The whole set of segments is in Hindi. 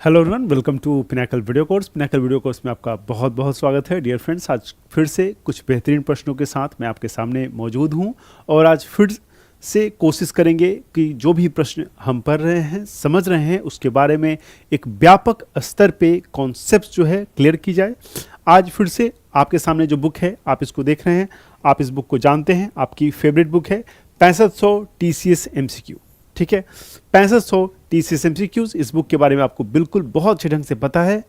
Hello everyone, welcome to Pinnacle video course. Pinnacle video course में आपका बहुत बहुत स्वागत है। डियर फ्रेंड्स, आज फिर से कुछ बेहतरीन प्रश्नों के साथ मैं आपके सामने मौजूद हूं और आज फिर से कोशिश करेंगे कि जो भी प्रश्न हम पढ़ रहे हैं, समझ रहे हैं, उसके बारे में एक व्यापक स्तर पे कॉन्सेप्ट जो है क्लियर की जाए। आज फिर से आपके सामने जो बुक है आप इसको देख रहे हैं, आप इस बुक को जानते हैं, आपकी फेवरेट बुक है 6500 TCS MCQ। ठीक है, 6500 TCS MCQs, इस बुक के बारे में आपको बिल्कुल बहुत अच्छे ढंग से पता है।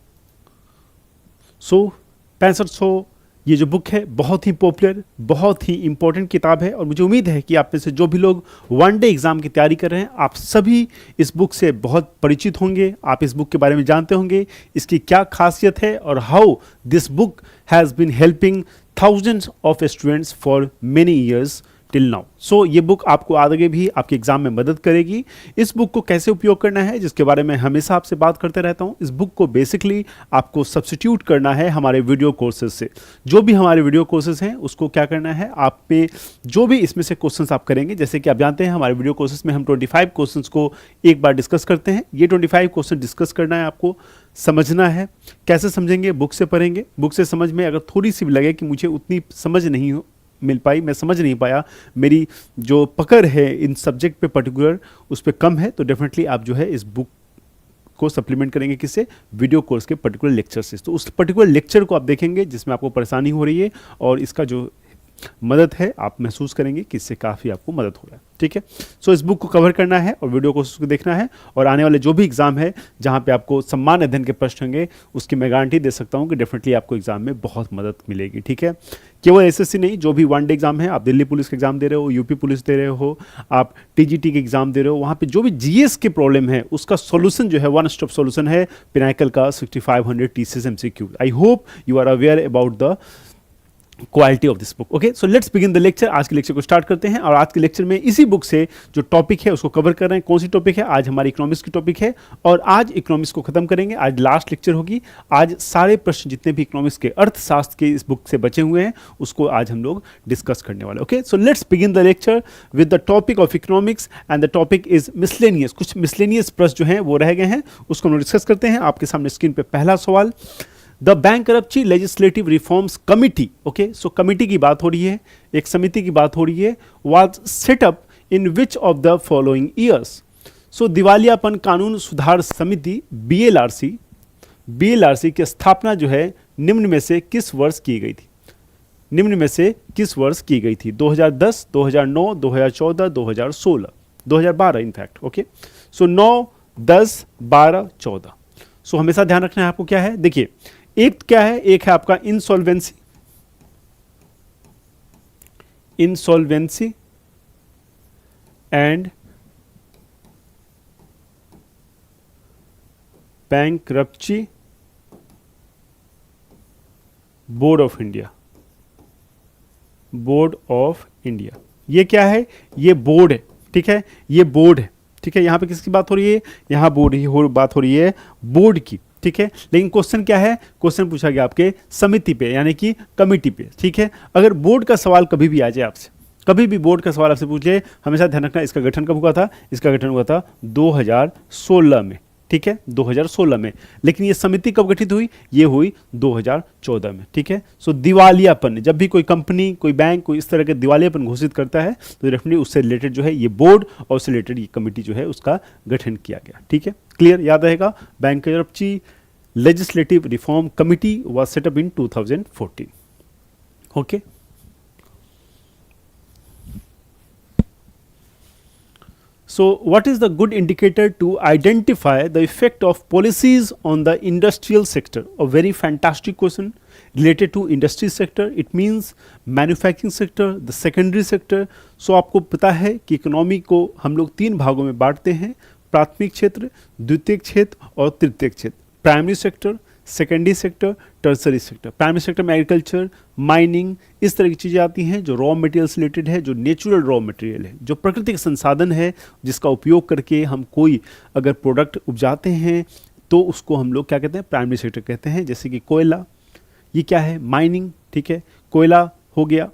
6500 ये जो बुक है बहुत ही पॉपुलर, बहुत ही इंपॉर्टेंट किताब है और मुझे उम्मीद है कि आप में से जो भी लोग वन डे एग्जाम की तैयारी कर रहे हैं, आप सभी इस बुक से बहुत परिचित होंगे। आप इस बुक के बारे में जानते होंगे, इसकी क्या खासियत है और how this book has been helping thousands of students for many years till now. So ये बुक आपको आगे भी आपके एग्जाम में मदद करेगी। इस बुक को कैसे उपयोग करना है, जिसके बारे में हमेशा आपसे बात करते रहता हूँ। इस बुक को बेसिकली आपको सब्स्टिट्यूट करना है हमारे वीडियो कोर्सेज से। जो भी हमारे वीडियो कोर्सेज हैं उसको क्या करना है, आप पे जो भी इसमें से क्वेश्चंस आप करेंगे, जैसे कि आप जानते हैं हमारे वीडियो कोर्सेज में हम 25 क्वेश्चंस को एक बार डिस्कस करते हैं। ये 25 क्वेश्चन डिस्कस करना है, आपको समझना है। कैसे समझेंगे, बुक से पढ़ेंगे। बुक से समझ में अगर थोड़ी सी भी लगे कि मुझे उतनी समझ नहीं मिल पाई, मैं समझ नहीं पाया, मेरी जो पकड़ है इन सब्जेक्ट पे पर्टिकुलर उस पर कम है, तो डेफिनेटली आप जो है इस बुक को सप्लीमेंट करेंगे किससे, वीडियो कोर्स के पर्टिकुलर लेक्चर से। तो उस पर्टिकुलर लेक्चर को आप देखेंगे जिसमें आपको परेशानी हो रही है और इसका जो मदद है आप महसूस करेंगे कि इससे काफ़ी आपको मदद हो रहा है। ठीक है, सो इस बुक को कवर करना है और वीडियो कोर्स को देखना है और आने वाले जो भी एग्जाम है जहां पे आपको सम्मान अध्ययन के प्रश्न होंगे, उसकी मैं गारंटी दे सकता हूं कि डेफिनेटली आपको एग्जाम में बहुत मदद मिलेगी। ठीक है, केवल एसएससी नहीं, जो भी वन डे एग्जाम है, आप दिल्ली पुलिस के एग्जाम दे रहे हो, यूपी पुलिस दे रहे हो, आप टीजीटी के एग्जाम दे रहे हो, वहाँ पे जो भी जीएस के प्रॉब्लम है उसका सॉल्यूशन जो है, वन स्टॉप सॉल्यूशन है पिनाकल का 6500 TCS MCQ। I hope you are aware about the quality of this book. Okay, so let's begin the lecture. आज के लेक्चर को स्टार्ट करते हैं और आज के लेक्चर में इसी बुक से जो टॉपिक है उसको कवर कर रहे हैं। कौन सी टॉपिक है? आज हमारी इकोनॉमिक्स की टॉपिक है और आज इकोनॉमिक्स को खत्म करेंगे। आज लास्ट लेक्चर होगी। आज सारे प्रश्न जितने भी इकोनॉमिक्स के, अर्थशास्त्र के इस बुक से बचे हुए हैं उसको आज हम लोग डिस्कस करने वाले। Okay, so let's begin the lecture with the topic of economics and the topic is miscellaneous. कुछ मिसलेनियस प्रश्न जो हैं वो रह गए हैं, उसको हम डिस्कस करते हैं। आपके सामने स्क्रीन पे पहला सवाल, the bankruptcy legislative reforms committee. Okay, so committee की बात हो रही है, एक समिति की बात हो रही है। Was set up in which of the following years? So दिवालियापन कानून सुधार समिति BLRC की स्थापना जो है निम्न में से किस वर्ष की गई थी? निम्न में से किस वर्ष की गई थी? 2010, 2009, 2014, 2016, 2012 इनफैक्ट। ओके, सो 9, 10, 12, 14। सो हमेशा ध्यान रखना है आपको क्या है। देखिए, एक क्या है, एक है आपका insolvency and bankruptcy board of India. ये क्या है? ये बोर्ड है। ठीक है, ये बोर्ड है। ठीक है, यहां पे किसकी बात हो रही है? यहां बात हो रही है बोर्ड की। ठीक है, लेकिन क्वेश्चन क्या है? क्वेश्चन पूछा गया आपके समिति पे, यानी कि कमिटी पे। ठीक है, अगर बोर्ड का सवाल कभी भी आ जाए आपसे, कभी भी बोर्ड का सवाल आपसे पूछ ले, हमेशा ध्यान रखना इसका गठन कब हुआ था? इसका गठन हुआ था 2016 में। ठीक है, 2016 में। लेकिन ये समिति कब गठित हुई? ये हुई 2014 में। ठीक है, सो दिवालियापन, जब भी कोई कंपनी, कोई बैंक, कोई इस तरह के दिवालियापन घोषित करता है तो डेफिनेटली उससे रिलेटेड जो है ये बोर्ड और उससे रिलेटेड ये कमिटी जो है उसका गठन किया गया। ठीक है, क्लियर, याद रहेगा। Bankruptcy legislative reform committee was set up in 2014। Okay, so what is the good indicator to identify the effect of policies on the industrial sector? A very fantastic question related to industry sector. It means manufacturing sector, the secondary sector. So आपको पता है कि इकोनॉमी को हम लोग 3 भागों में बांटते हैं, प्राथमिक क्षेत्र, द्वितीयक क्षेत्र और तृतीयक क्षेत्र। Primary sector, secondary sector, tertiary sector. Primary sector में एग्रीकल्चर, माइनिंग, इस तरह की चीज़ें आती हैं जो रॉ मटेरियल से रिलेटेड है, जो नेचुरल रॉ मटेरियल है, जो प्राकृतिक संसाधन है जिसका उपयोग करके हम कोई अगर प्रोडक्ट उपजाते हैं तो उसको हम लोग क्या कहते हैं? प्राइमरी सेक्टर कहते हैं। जैसे कि कोयला, ये क्या है? माइनिंग। ठीक है, कोयला हो गया,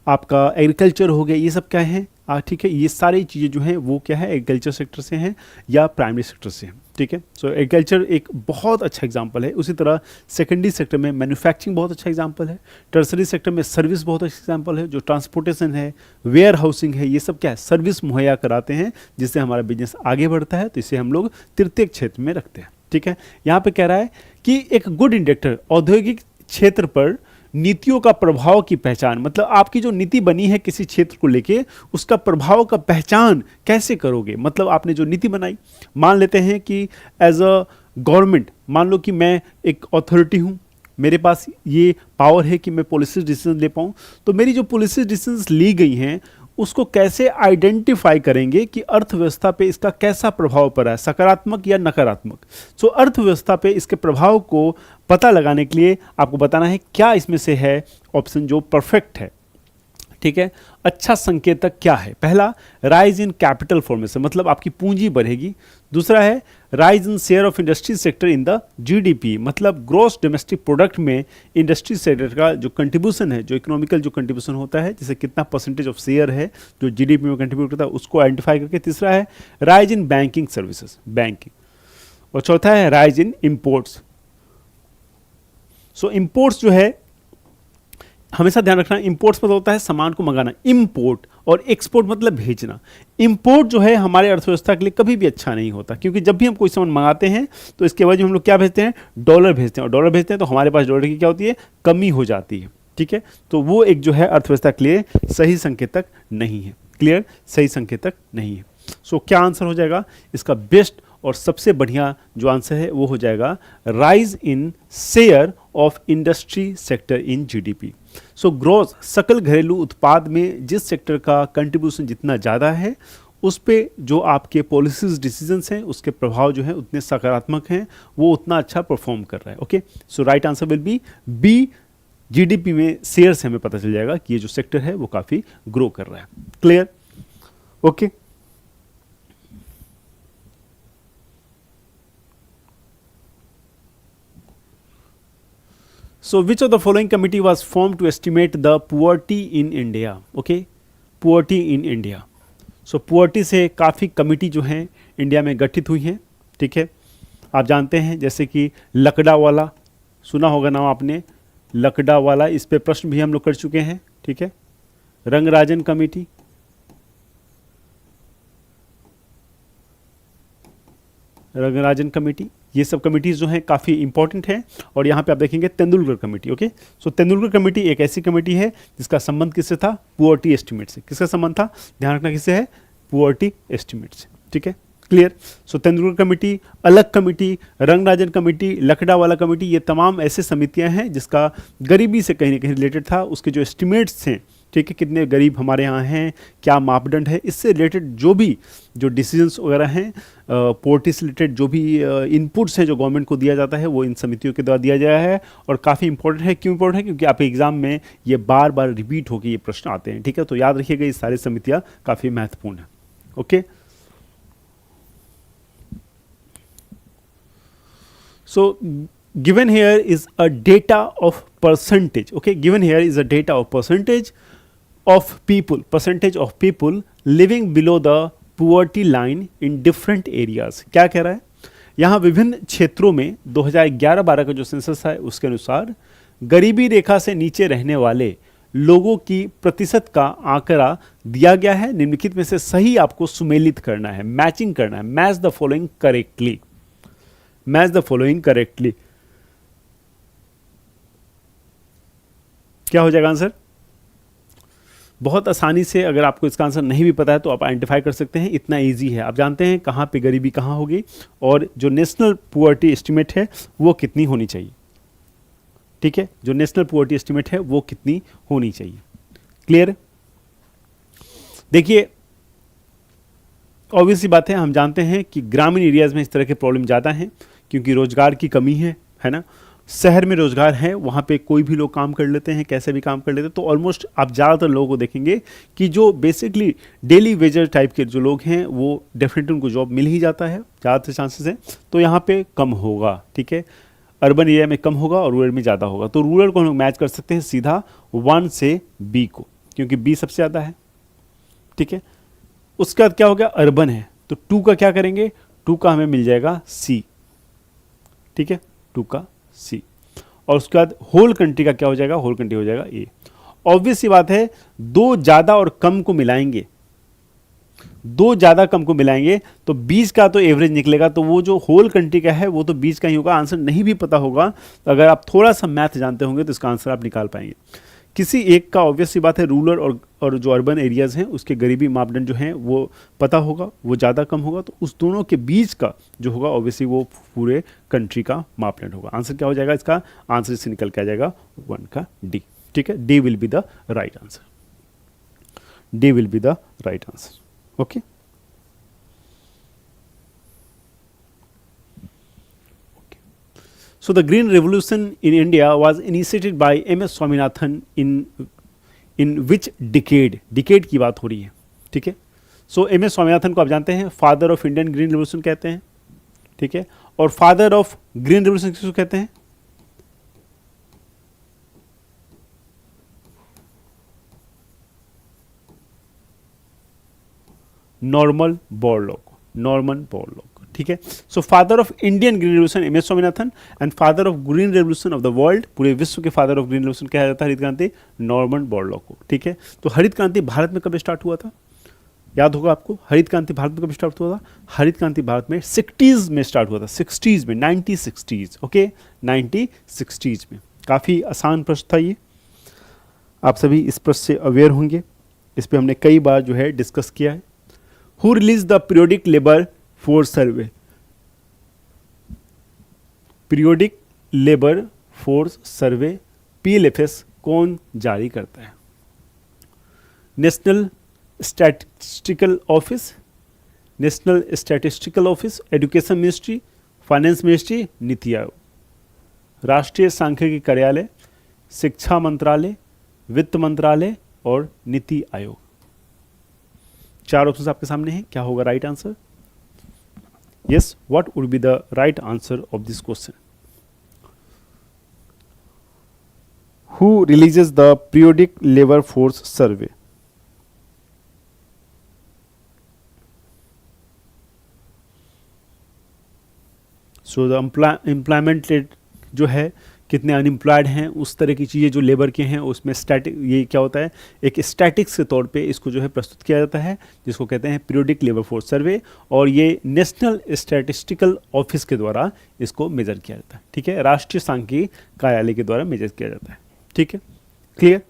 आपका एग्रीकल्चर हो गया, ये सब क्या है, ठीक है, ये सारी चीज़ें जो हैं वो क्या है, एग्रीकल्चर सेक्टर से हैं या प्राइमरी सेक्टर से हैं, ठीक है। सो एग्रीकल्चर एक बहुत अच्छा एग्जांपल है। उसी तरह सेकेंडरी सेक्टर में मैन्युफैक्चरिंग बहुत अच्छा एग्जांपल है। टर्सरी सेक्टर में सर्विस बहुत अच्छा एग्जांपल है। जो ट्रांसपोर्टेशन है, वेयर हाउसिंग है, ये सब क्या है, सर्विस मुहैया कराते हैं जिससे हमारा बिजनेस आगे बढ़ता है। तो इसे हम लोग तृतीयक क्षेत्र में रखते हैं, ठीक है। यहाँ पे कह रहा है कि एक गुड इंडक्टर औद्योगिक क्षेत्र पर नीतियों का प्रभाव की पहचान, मतलब आपकी जो नीति बनी है किसी क्षेत्र को लेके, उसका प्रभाव का पहचान कैसे करोगे। मतलब आपने जो नीति बनाई, मान लेते हैं कि एज अ गवर्नमेंट, मान लो कि मैं एक अथॉरिटी हूँ, मेरे पास ये पावर है कि मैं पॉलिसी डिसीजन ले पाऊँ। तो मेरी जो पॉलिसी डिसीजंस ली गई हैं उसको कैसे आइडेंटिफाई करेंगे कि अर्थव्यवस्था पे इसका कैसा प्रभाव पड़ा है, सकारात्मक या नकारात्मक। सो अर्थव्यवस्था पे इसके प्रभाव को पता लगाने के लिए आपको बताना है क्या इसमें से है ऑप्शन जो परफेक्ट है, ठीक है। अच्छा संकेतक क्या है, पहला राइज इन कैपिटल फॉर्मेशन, मतलब आपकी पूंजी बढ़ेगी। दूसरा है rise in share of industry sector in the GDP, मतलब ग्रॉस डोमेस्टिक प्रोडक्ट में इंडस्ट्री सेक्टर का जो कंट्रीब्यूशन है, जो इकोनॉमिकल जो कंट्रीब्यूशन होता है, जैसे कितना परसेंटेज ऑफ शेयर है जो जीडीपी में कंट्रीब्यूट करता है, उसको आइडेंटिफाई करके। तीसरा है rise in banking services, banking. और चौथा है rise in imports. So imports जो है हमेशा ध्यान रखना, इंपोर्ट्स मतलब होता है सामान को मंगाना, इंपोर्ट, और एक्सपोर्ट मतलब भेजना। इंपोर्ट जो है हमारे अर्थव्यवस्था के लिए कभी भी अच्छा नहीं होता, क्योंकि जब भी हम कोई सामान मंगाते हैं तो इसके वजह हम लोग क्या भेजते हैं, डॉलर भेजते हैं, और डॉलर भेजते हैं तो हमारे पास डॉलर की क्या होती है, कमी हो जाती है, ठीक है। तो वो एक जो है अर्थव्यवस्था के लिए सही संकेतक नहीं है। क्लियर, सही संकेतक नहीं है। सो क्या आंसर हो जाएगा इसका? बेस्ट और सबसे बढ़िया जो आंसर है वो हो जाएगा rise in share of industry sector in GDP. So growth, सकल घरेलू उत्पाद में जिस सेक्टर का कंट्रीब्यूशन जितना ज़्यादा है उस पे जो आपके पॉलिसीज डिसीजंस हैं उसके प्रभाव जो है उतने सकारात्मक हैं, वो उतना अच्छा परफॉर्म कर रहा है। Okay, so right answer will be B. GDP में शेयर से हमें पता चल जाएगा कि ये जो सेक्टर है वो काफ़ी ग्रो कर रहा है। Clear? Okay. So which of the following committee was formed to estimate the poverty in India? Okay, poverty in India. So poverty से काफ़ी कमिटी जो हैं इंडिया में गठित हुई हैं, ठीक है। आप जानते हैं जैसे कि लकड़ावाला, सुना होगा नाम आपने, लकड़ावाला, इस पे प्रश्न भी हम लोग कर चुके हैं, ठीक है। रंगराजन कमेटी, रंगराजन कमेटी, ये सब कमिटीज़ जो हैं काफ़ी इंपॉर्टेंट हैं। और यहाँ पे आप देखेंगे तेंदुलकर कमेटी। ओके, सो तेंदुलकर कमेटी एक ऐसी कमेटी है जिसका संबंध किससे था? पुअर्टी एस्टिमेट से। किसका संबंध था? ध्यान रखना किससे है? पुअर्टी एस्टिमेट से, ठीक है। क्लियर? सो तेंदुलकर कमेटी, अलग committee, Rangarajan committee, Lakdawala committee, ये तमाम ऐसे समितियाँ हैं जिसका गरीबी से कहीं ना कहीं रिलेटेड था। उसके जो एस्टिमेट्स हैं, ठीक है, कितने गरीब हमारे यहाँ हैं, क्या मापदंड है, इससे रिलेटेड जो डिसीजंस वगैरह हैं, पोवर्टी से रिलेटेड जो भी इनपुट्स हैं जो गवर्नमेंट को दिया जाता है वो इन समितियों के द्वारा दिया गया है। और काफ़ी इंपॉर्टेंट है। क्यों इंपॉर्टेंट है? क्योंकि आपके एग्जाम में ये बार बार रिपीट होकर ये प्रश्न आते हैं, ठीक है। तो याद रखिएगा ये सारी समितियाँ काफ़ी महत्वपूर्ण हैं। Okay, so given here is a data of percentage. Okay, given here is a data of percentage of people living below the poverty line in different areas. क्या कह रहा है यहाँ? विभिन्न क्षेत्रों में 2011-12 का जो सेंसस है उसके अनुसार गरीबी रेखा से नीचे रहने वाले लोगों की प्रतिशत का आंकड़ा दिया गया है। निम्नलिखित में से सही आपको सुमेलित करना है, मैचिंग करना है। Match the following correctly, match the following correctly. क्या हो जाएगा आंसर? बहुत आसानी से, अगर आपको इसका आंसर नहीं भी पता है तो आप आइडेंटिफाई कर सकते हैं, इतना इजी है। आप जानते हैं कहाँ पे गरीबी कहाँ होगी और जो नेशनल पुअर्टी एस्टिमेट है वो कितनी होनी चाहिए, ठीक है। जो नेशनल पुअर्टी एस्टिमेट है वो कितनी होनी चाहिए। क्लियर? देखिए, ऑब्वियसली बात है, हम जानते हैं कि ग्रामीण एरियाज में इस तरह के प्रॉब्लम ज़्यादा हैं क्योंकि रोजगार की कमी है ना। शहर में रोजगार है, वहाँ पे कोई भी लोग काम कर लेते हैं, कैसे भी काम कर लेते हैं। तो ऑलमोस्ट आप ज़्यादातर लोगों को देखेंगे कि जो बेसिकली डेली वेजर टाइप के जो लोग हैं वो डेफिनेटली उनको जॉब मिल ही जाता है, ज़्यादातर चांसेस हैं। तो यहाँ पे कम होगा, ठीक है। अर्बन एरिया में कम होगा और रूरल में ज़्यादा होगा। तो रूरल को हम लोग मैच कर सकते हैं सीधा 1 से B को, क्योंकि बी सबसे ज़्यादा है, ठीक है। उसके बाद क्या हो गया, अर्बन है, तो 2 का क्या करेंगे, 2 का हमें मिल जाएगा सी, ठीक है, 2 का सी। और उसके बाद होल कंट्री का क्या हो जाएगा, होल कंट्री हो जाएगा ए। ऑब्वियस सी बात है, 2 ज़्यादा और कम को मिलाएंगे, 2 ज़्यादा कम को मिलाएंगे तो 20 का तो एवरेज निकलेगा, तो वो जो होल कंट्री का है वो तो 20 का ही होगा। आंसर नहीं भी पता होगा तो अगर आप थोड़ा सा मैथ जानते होंगे तो इसका आंसर आप निकाल पाएंगे। किसी एक का ऑब्वियस सी बात है, रूरल और जो अर्बन एरियाज़ हैं उसके गरीबी मापदंड जो हैं वो पता होगा, वो ज़्यादा कम होगा, तो उस दोनों के बीच का जो होगा ऑब्वियसली वो पूरे कंट्री का मापदंड होगा। आंसर क्या हो जाएगा इसका, आंसर इससे निकल के आ जाएगा 1 का डी, ठीक है। D will be the right answer, D will be the right answer, okay. So the Green Revolution in India was initiated by M.S. Swaminathan in which decade? Decade की बात हो रही है, ठीक है। So M.S. स्वामीनाथन को आप जानते हैं, father of Indian green revolution कहते हैं, ठीक है। और फादर ऑफ ग्रीन रेवोल्यूशन किसको कहते हैं, नॉर्मन बोरलॉग, नॉर्मन बोरलॉग, ठीक है। So father of Indian green revolution M S Swaminathan and father of green revolution of the world, पूरे विश्व के फादर ऑफ ग्रीन रेवोल्यूशन कहा जाता है हरित क्रांति, नॉर्मन बोरलॉग को, ठीक है। तो हरित क्रांति भारत में कब स्टार्ट हुआ था, याद होगा आपको, हरित क्रांति भारत में कब स्टार्ट हुआ था, हरित क्रांति भारत में 60s में स्टार्ट हुआ था, 60s में, 1960s, ओके, 1960s में। काफ़ी आसान प्रश्न था ये, आप सभी इस प्रश्न से अवेयर होंगे, इस पर हमने कई बार जो है डिस्कस किया है। Who release the periodic labour force survey, periodic labour force survey PLFS कौन जारी करता है, national statistical office, national statistical office, education ministry, finance ministry, NITI Aayog, राष्ट्रीय सांख्यिकी कार्यालय, शिक्षा मंत्रालय, वित्त मंत्रालय और नीति आयोग। 4 ऑप्शंस आपके सामने हैं, क्या होगा right answer, yes, what would be the right answer of this question, who releases the periodic labour force survey, so the employment rate जो है, कितने अनएम्प्लॉयड हैं, उस तरह की चीज़ें जो लेबर के हैं उसमें स्टैटिक, ये क्या होता है, एक स्टैटिक्स के तौर पे इसको जो है प्रस्तुत किया जाता है, जिसको कहते हैं पीरियोडिक लेबर फोर्स सर्वे, और ये नेशनल स्टैटिस्टिकल ऑफिस के द्वारा इसको मेजर किया जाता है, ठीक है, राष्ट्रीय सांख्यिकी कार्यालय के द्वारा मेजर किया जाता है, ठीक है, clear.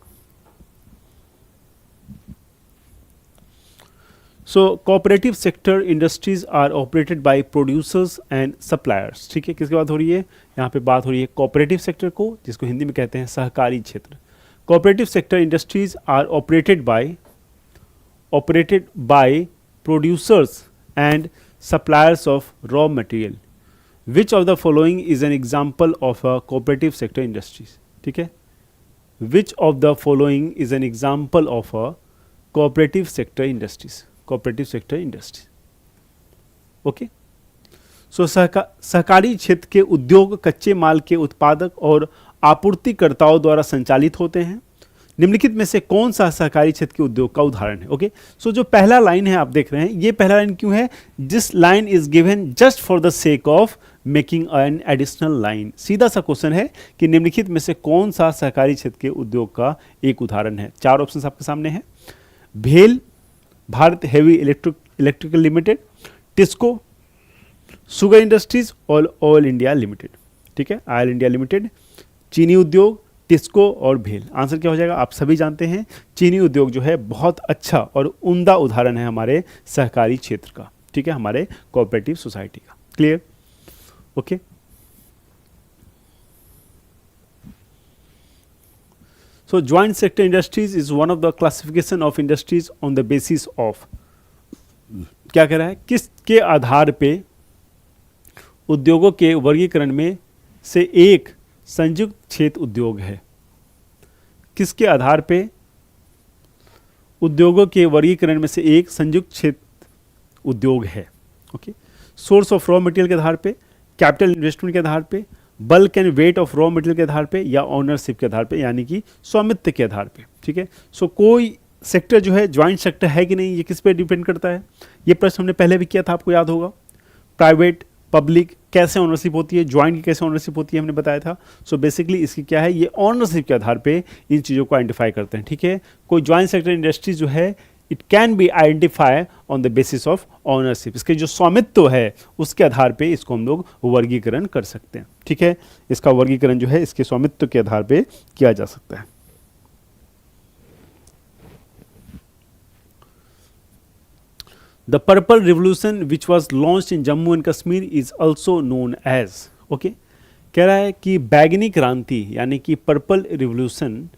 So cooperative sector industries are operated by producers and suppliers, ठीक है, किसकी बात हो रही है, यहाँ पे बात हो रही है कोऑपरेटिव सेक्टर को, जिसको हिंदी में कहते हैं सहकारी क्षेत्र। Cooperative sector industries are operated by producers and suppliers of raw material, which of the following is an example of a cooperative sector industries, ठीक है, which of the following is an example of a cooperative sector industries, cooperative sector industry, okay. So सहकारी क्षेत्र के उद्योग कच्चे माल के उत्पादक और आपूर्तिकर्ताओं द्वारा संचालित होते हैं, निम्नलिखित में से कौन सा सहकारी क्षेत्र के उद्योग का उदाहरण है, ओके। सो जो पहला लाइन है आप देख रहे हैं, ये पहला लाइन क्यों है, this line is given just for the sake of making an additional line, सीधा सा क्वेश्चन है कि निम्नलिखित में से कौन सा सहकारी क्षेत्र के उद्योग का एक उदाहरण है। 4 ऑप्शन आपके सामने हैं, भेल, Bharat heavy electrical limited, TISCO, sugar industries और ऑयल इंडिया लिमिटेड, ठीक है, ऑयल इंडिया लिमिटेड, चीनी उद्योग, टिस्को और भेल। आंसर क्या हो जाएगा, आप सभी जानते हैं चीनी उद्योग जो है बहुत अच्छा और उम्दा उदाहरण है हमारे सहकारी क्षेत्र का, ठीक है, हमारे कोऑपरेटिव सोसाइटी का, clear, okay. So joint sector industries is one of the classification of industries on the basis of, क्या कह रहा है, किसके आधार पे उद्योगों के वर्गीकरण में से एक संयुक्त क्षेत्र उद्योग है, किसके आधार पे उद्योगों के वर्गीकरण में से एक संयुक्त क्षेत्र उद्योग है, okay. Source of raw material के आधार पे, कैपिटल इन्वेस्टमेंट के आधार पे, bulk and weight of raw material के आधार पे या ओनरशिप के आधार पे, यानी कि स्वामित्व के आधार पे, ठीक है। सो कोई सेक्टर जो है ज्वाइंट सेक्टर है कि नहीं, ये किस पे डिपेंड करता है। ये प्रश्न हमने पहले भी किया था, आपको याद होगा। प्राइवेट पब्लिक कैसे ओनरशिप होती है, ज्वाइंट की कैसे ओनरशिप होती है, हमने बताया था। सो बेसिकली इसकी क्या है, ये ओनरशिप के आधार पे इन चीज़ों को आइडेंटिफाई करते हैं, ठीक है। कोई ज्वाइंट सेक्टर इंडस्ट्री जो है it can be identify on the basis of ownership, इसके जो स्वामित्व है उसके आधार पे इसको हम लोग वर्गीकरण कर सकते हैं, ठीक है। इसका वर्गीकरण जो है इसके स्वामित्व के आधार पे किया जा सकता है। The Purple Revolution which was launched in Jammu and Kashmir is also known as, okay, कह रहा है कि बैगनी क्रांति यानी कि पर्पल रिवोल्यूशन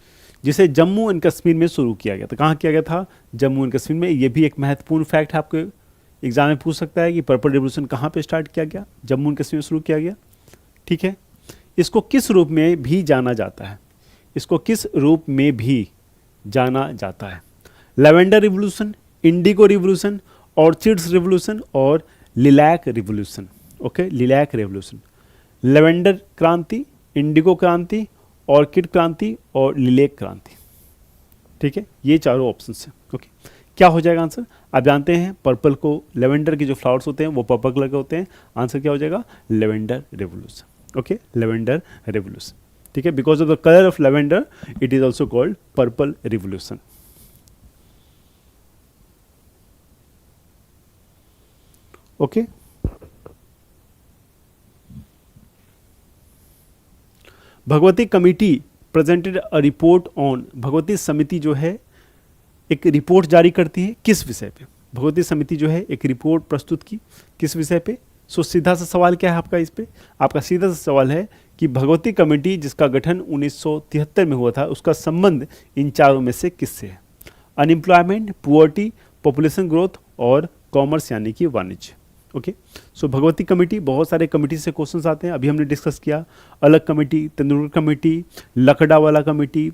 जिसे जम्मू एंड कश्मीर में शुरू किया गया था। कहाँ किया गया था, जम्मू एंड कश्मीर में। ये भी एक महत्वपूर्ण फैक्ट है, आपके एग्जाम में पूछ सकता है कि पर्पल रिवोल्यूशन कहाँ पे स्टार्ट किया गया, जम्मू एंड कश्मीर में शुरू किया गया, ठीक है। इसको किस रूप में भी जाना जाता है, इसको किस रूप में भी जाना जाता है, lavender revolution, indigo revolution, orchids revolution और lilac revolution, okay, lilac revolution. Lavender क्रांति, इंडिगो क्रांति, ऑर्किड क्रांति और लिलैक क्रांति, ठीक है। ये चारों ऑप्शंस हैं, ओके। क्या हो जाएगा आंसर, आप जानते हैं पर्पल को, लेवेंडर के जो फ्लावर्स होते हैं वो पर्पल कलर के होते हैं। आंसर क्या हो जाएगा, lavender revolution, okay, lavender revolution, ठीक है। Because of the colour of lavender it is also called purple revolution, okay. Bhagwati committee presented a report on, Bhagwati समिति जो है एक रिपोर्ट जारी करती है किस विषय पे, भगवती समिति जो है एक रिपोर्ट प्रस्तुत की किस विषय पे। सो सीधा सा सवाल क्या है आपका इस पे, आपका सीधा सा सवाल है कि भगवती कमेटी जिसका गठन 1973 में हुआ था उसका संबंध इन चारों में से किससे है, अनएम्प्लॉयमेंट, पुअर्टी, पॉपुलेशन ग्रोथ और कॉमर्स यानी कि वाणिज्य, ओके। सो भगवती कमेटी, बहुत सारे कमेटी से क्वेश्चंस आते हैं, अभी हमने डिस्कस किया अलग committee, Tendulkar committee, Lakdawala committee,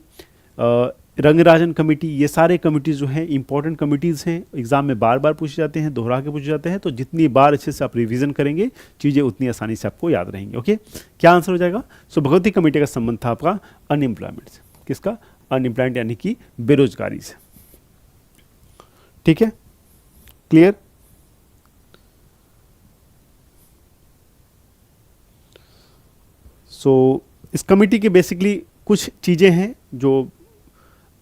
Rangarajan committee, ये सारे कमेटीज जो हैं इंपॉर्टेंट कमेटीज़ हैं, एग्जाम में बार बार पूछे जाते हैं, दोहरा के पूछे जाते हैं। तो जितनी बार अच्छे से आप रिवीजन करेंगे चीज़ें उतनी आसानी से आपको याद रहेंगी, ओके। क्या आंसर हो जाएगा, सो भगवती कमेटी का संबंध था आपका अनएम्प्लॉयमेंट से, किसका, अनएम्प्लॉयमेंट यानी कि बेरोजगारी से, ठीक है, क्लियर। सो इस कमेटी के बेसिकली कुछ चीज़ें हैं जो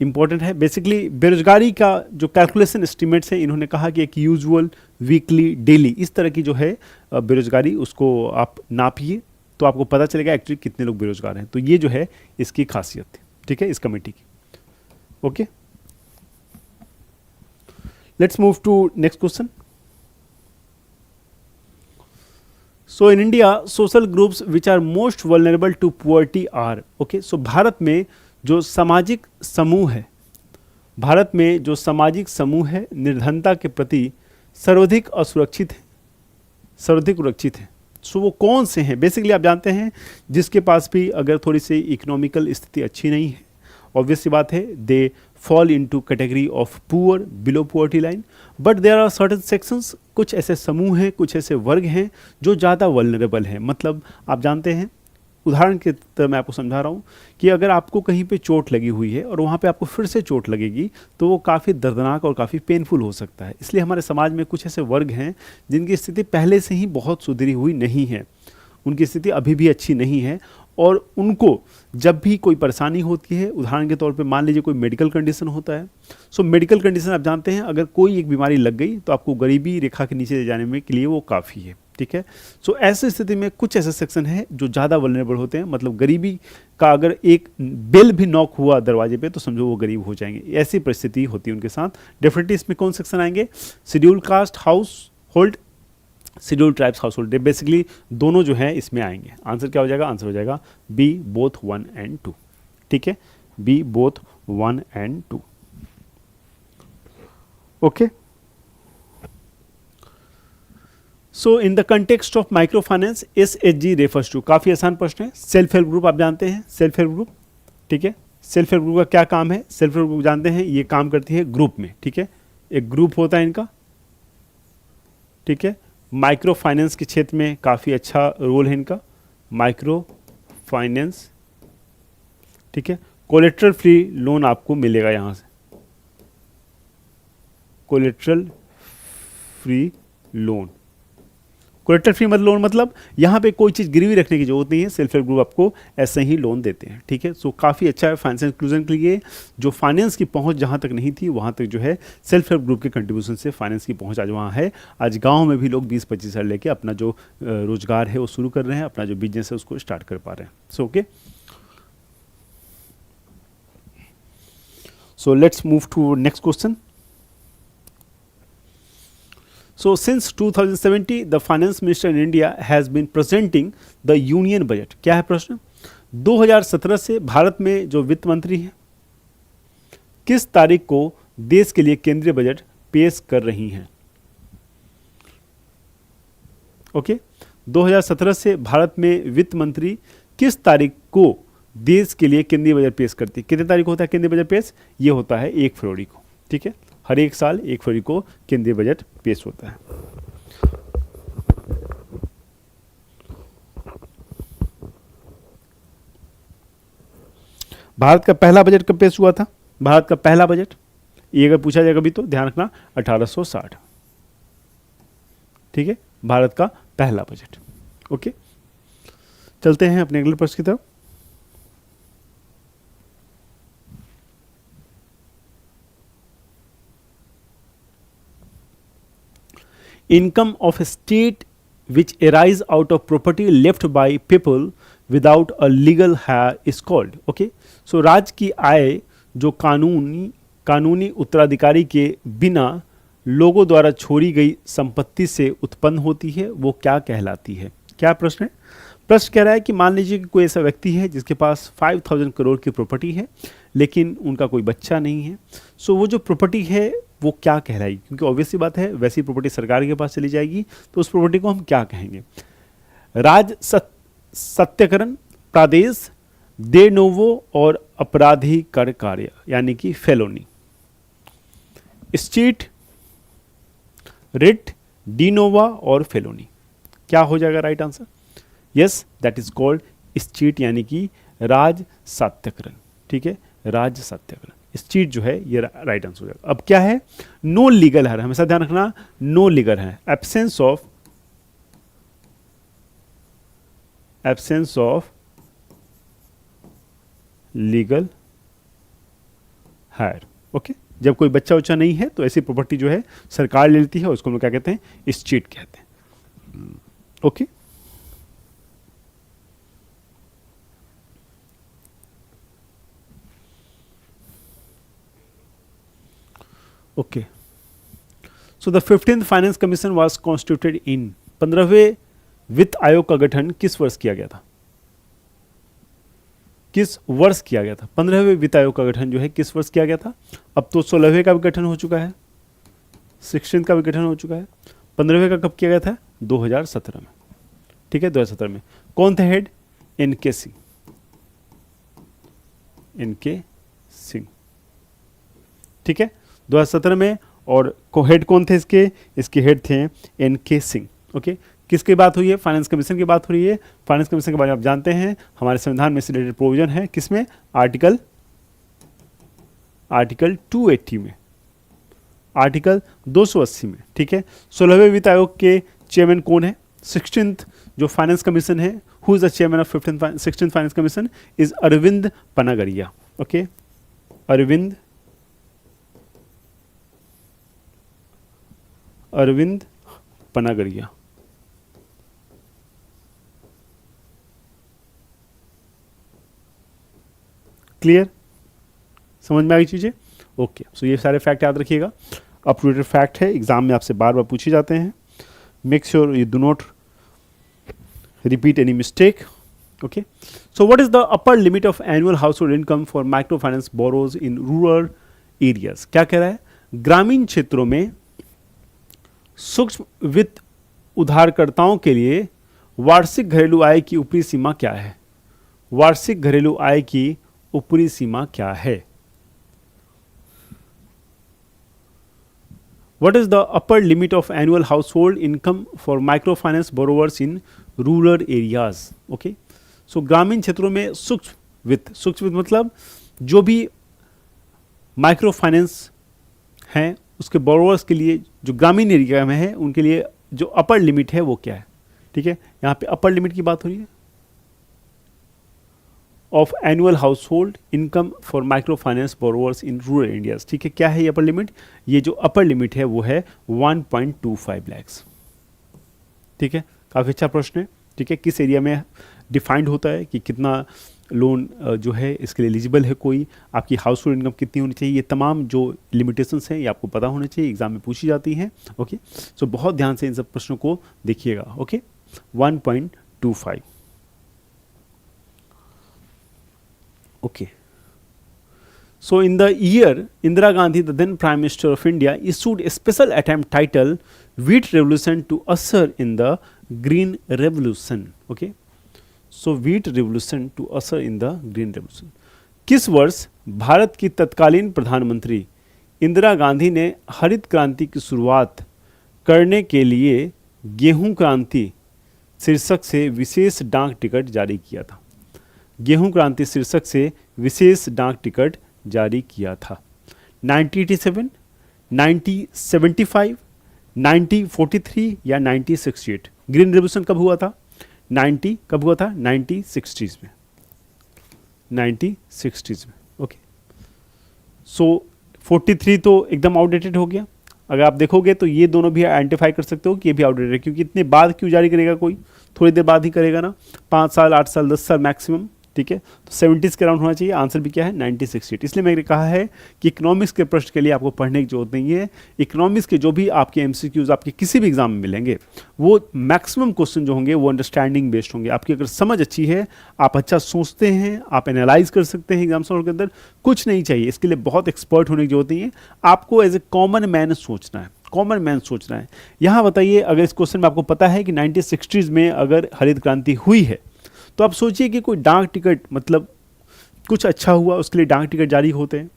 इम्पॉर्टेंट है। बेसिकली बेरोजगारी का जो कैलकुलेशन एस्टिमेट्स हैं, इन्होंने कहा कि एक यूजुअल, वीकली, डेली, इस तरह की जो है बेरोजगारी उसको आप नापिए तो आपको पता चलेगा एक्चुअली कितने लोग बेरोजगार हैं। तो ये जो है इसकी खासियत थी, ठीक है, इस कमेटी की, okay. Let's move to next question. So in India social groups which are most vulnerable to poverty are, okay. So Bharat में जो सामाजिक समूह है, भारत में जो सामाजिक समूह है निर्धनता के प्रति सर्वाधिक असुरक्षित है, सर्वाधिक सुरक्षित है। सो वो कौन से हैं, बेसिकली आप जानते हैं जिसके पास भी अगर थोड़ी सी इकोनॉमिकल स्थिति अच्छी नहीं है, ऑब्वियस सी बात है they fall into category of poor, below poverty line. But there are certain sections, कुछ ऐसे समूह हैं, कुछ ऐसे वर्ग हैं जो ज़्यादा वल्नरेबल हैं। मतलब आप जानते हैं, उदाहरण के तरह मैं आपको समझा रहा हूँ कि अगर आपको कहीं पे चोट लगी हुई है और वहाँ पे आपको फिर से चोट लगेगी तो वो काफ़ी दर्दनाक और काफ़ी पेनफुल हो सकता है। इसलिए हमारे समाज में कुछ ऐसे वर्ग हैं जिनकी स्थिति पहले से ही बहुत सुधरी हुई नहीं है, उनकी स्थिति अभी भी अच्छी नहीं है, और उनको जब भी कोई परेशानी होती है, उदाहरण के तौर पे मान लीजिए कोई मेडिकल कंडीशन होता है। सो मेडिकल कंडीशन आप जानते हैं अगर कोई एक बीमारी लग गई तो आपको गरीबी रेखा के नीचे जाने में के लिए वो काफ़ी है, ठीक है। सो ऐसी स्थिति में कुछ ऐसे सेक्शन हैं जो ज़्यादा वल्नरेबल होते हैं, मतलब गरीबी का अगर एक बेल भी नॉक हुआ दरवाजे पे तो समझो वो गरीब हो जाएंगे, ऐसी परिस्थिति होती है उनके साथ। डेफिनेटली इसमें कौन सेक्शन आएंगे, schedule caste house hold, schedule tribes house hold, basically दोनों जो है इसमें आएंगे। आंसर क्या हो जाएगा, आंसर हो जाएगा बी बोथ 1 and 2, ठीक है, B both 1 and 2, okay. So in the context of micro finance SHG refers to, काफ़ी आसान प्रश्न है। सेल्फ हेल्प ग्रुप आप जानते हैं, सेल्फ हेल्प ग्रुप, ठीक है। सेल्फ हेल्प ग्रुप का क्या काम है, सेल्फ हेल्प ग्रुप जानते हैं ये काम करती है ग्रुप में, ठीक है, एक ग्रुप होता है इनका, ठीक है। माइक्रो फाइनेंस के क्षेत्र में काफ़ी अच्छा रोल है इनका, माइक्रो फाइनेंस, ठीक है। कोलेट्रल फ्री लोन आपको मिलेगा यहां से, collateral free loan. Collateral free मतलब लोन मतलब यहाँ पे कोई चीज़ गिरवी रखने की जरूरत नहीं है, सेल्फ हेल्प ग्रुप आपको ऐसे ही लोन देते हैं, ठीक है। सो काफ़ी अच्छा है फाइनेंशियल इंक्लूजन के लिए। जो फाइनेंस की पहुँच जहाँ तक नहीं थी वहाँ तक जो है सेल्फ हेल्प ग्रुप के कंट्रीब्यूशन से फाइनेंस की पहुँच आज वहाँ है। आज गाँव में भी लोग 20-25 हज़ार लेके अपना जो रोजगार है वो शुरू कर रहे हैं, अपना जो बिजनेस है उसको स्टार्ट कर पा रहे हैं। So okay, so let's move to next question. So since 2070 the finance minister in India has been presenting the union budget। क्या है प्रश्न? 2017 से भारत में जो वित्त मंत्री हैं किस तारीख को देश के लिए केंद्रीय बजट पेश कर रही हैं? ओके, 2017 से भारत में वित्त मंत्री किस तारीख को देश के लिए केंद्रीय बजट पेश करती है? कितने तारीख को होता है केंद्रीय बजट पेश? ये होता है 1 फरवरी को, ठीक है। हर एक साल 1 फरवरी को केंद्रीय बजट पेश होता है। भारत का पहला बजट कब पेश हुआ था? भारत का पहला बजट, ये अगर पूछा जाएगा कभी तो ध्यान रखना 1860, ठीक है, भारत का पहला बजट। ओके, चलते हैं अपने अगले प्रश्न की तरफ। Income of a state which arise out of property left by people without a legal heir is called। okay, so राज्य की आय जो कानूनी उत्तराधिकारी के बिना लोगों द्वारा छोड़ी गई संपत्ति से उत्पन्न होती है वो क्या कहलाती है? क्या प्रश्न है? प्रश्न कह रहा है कि मान लीजिए कि कोई ऐसा व्यक्ति है जिसके पास 5000 करोड़ की प्रॉपर्टी है लेकिन उनका कोई बच्चा नहीं है। सो वो जो प्रॉपर्टी है वो क्या कहलाएगी? क्योंकि ऑब्वियस सी बात है वैसी प्रॉपर्टी सरकार के पास चली जाएगी तो उस प्रॉपर्टी को हम क्या कहेंगे? राज सत्यकरण, प्रादेश, दे नोवो और अपराधीकर कार्य यानी कि फेलोनी, स्टेट, रिट, डी नोवा और फेलोनी। क्या हो जाएगा right answer? Yes, that is called state यानी कि राज सत्यकरण, ठीक है, राज सत्यकरण। स्टेट जो है ये राइट आंसर हो जाएगा। अब क्या है? नो लीगल है, हमेशा ध्यान रखना नो लीगल है, absence of legal higher. Okay, जब कोई बच्चा उच्चा नहीं है तो ऐसी प्रॉपर्टी जो है सरकार ले लेती है, उसको हम लोग क्या कहते हैं? स्टेट कहते हैं। Okay, okay, so the 15th finance commission was constituted in 15वें वित्त आयोग का गठन किस वर्ष किया गया था? किस वर्ष किया गया था? 15वें वित्त आयोग का गठन जो है किस वर्ष किया गया था? अब तो 16वें का भी गठन हो चुका है, 16th का भी गठन हो चुका है। 15वें का कब किया गया था? 2017 में, ठीक है, 2017 में। कौन थे head? N K Singh, N K Singh, ठीक है, 2017 में। और हेड कौन थे इसके? इसके हेड थे एनके सिंह। ओके, किसकी बात हुई है? फाइनेंस कमीशन की बात हो रही है। फाइनेंस कमीशन के बारे में आप जानते हैं हमारे संविधान में से रिलेटेड प्रोविजन है, किसमें? आर्टिकल 280 में, आर्टिकल 280 में, ठीक है। 16वें वित्त आयोग के चेयरमैन कौन है? 16th जो फाइनेंस कमीशन है, who is the chairman of 16th finance commission? Is Arvind Panagariya. Okay, Arvind Panagariya. Clear? समझ में आई चीजें? ओके, सो ये सारे फैक्ट याद रखिएगा, अप टू डेट फैक्ट है, एग्जाम में आपसे बार बार पूछे जाते हैं। Make sure you do not repeat any mistake. Okay, so what is the upper limit of annual house hold income for micro finance borrows in rural areas? क्या कह रहा है? ग्रामीण क्षेत्रों में सूक्ष्म वित्त उधारकर्ताओं के लिए वार्षिक घरेलू आय की ऊपरी सीमा क्या है? वार्षिक घरेलू आय की ऊपरी सीमा क्या है? What is the upper limit of annual household income for microfinance borrowers in rural areas? Okay, सो ग्रामीण क्षेत्रों में सूक्ष्म वित्त मतलब जो भी माइक्रो फाइनेंस हैं उसके बोरोवर्स के लिए जो ग्रामीण एरिया में है उनके लिए जो अपर लिमिट है वो क्या है, ठीक है। यहाँ पे अपर लिमिट की बात हो रही है of annual house hold income for micro finance borrowers in rural India's, ठीक है। क्या है ये अपर लिमिट? ये जो अपर लिमिट है वो है 1.25 lakhs, ठीक है। काफ़ी अच्छा प्रश्न है, ठीक है। किस एरिया में डिफाइंड होता है कि कितना लोन जो है इसके लिए एलिजिबल है, कोई आपकी हाउस होल्ड इनकम कितनी होनी चाहिए, ये तमाम जो लिमिटेशंस हैं ये आपको पता होने चाहिए, एग्जाम में पूछी जाती हैं। ओके, सो बहुत ध्यान से इन सब प्रश्नों को देखिएगा। Okay, 1.25। Okay, so in the year Indira Gandhi, the then Prime Minister of India, issued a special attempt titled Wheat Revolution to usher in the Green Revolution. Okay, so Wheat Revolution to usher in the Green Revolution. किस वर्ष भारत की तत्कालीन प्रधानमंत्री इंदिरा गांधी ने हरित क्रांति की शुरुआत करने के लिए गेहूं क्रांति शीर्षक से विशेष डाक टिकट जारी किया था? गेहूं क्रांति शीर्षक से विशेष डाक टिकट जारी किया था। 1987, 1975, 1943 या 1968? ग्रीन रेवोल्यूशन कब हुआ था? 1960s में, 1960s में। ओके, सो 43 तो एकदम आउटडेटेड हो गया। अगर आप देखोगे तो ये दोनों भी आइडेंटिफाई कर सकते हो कि ये भी आउटडेटेड है, क्योंकि इतने बाद क्यों जारी करेगा कोई, थोड़ी देर बाद ही करेगा ना, 5 साल 8 साल 10 साल मैक्सिमम, ठीक है। तो 70s के अराउंड होना चाहिए। आंसर भी क्या है? 1968। इसलिए मैंने कहा है कि इकोनॉमिक्स के प्रश्न के लिए आपको पढ़ने की जरूरत नहीं है। इकोनॉमिक्स के जो भी आपके एमसीक्यूज आपके किसी भी एग्जाम में मिलेंगे वो मैक्सिमम क्वेश्चन जो होंगे वो अंडरस्टैंडिंग बेस्ड होंगे। आपकी अगर समझ अच्छी है, आप अच्छा सोचते हैं, आप एनालाइज कर सकते हैं एग्जाम सॉल्व के अंदर, कुछ नहीं चाहिए। इसके लिए बहुत एक्सपर्ट होने की जरूरत नहीं है। आपको एज ए कॉमन मैन सोचना है, कॉमन मैन सोचना है। यहाँ बताइए, अगर इस क्वेश्चन में आपको पता है कि 1960s में अगर हरित क्रांति हुई है, तो आप सोचिए कि कोई डाक टिकट, मतलब कुछ अच्छा हुआ उसके लिए डाक टिकट जारी होते हैं,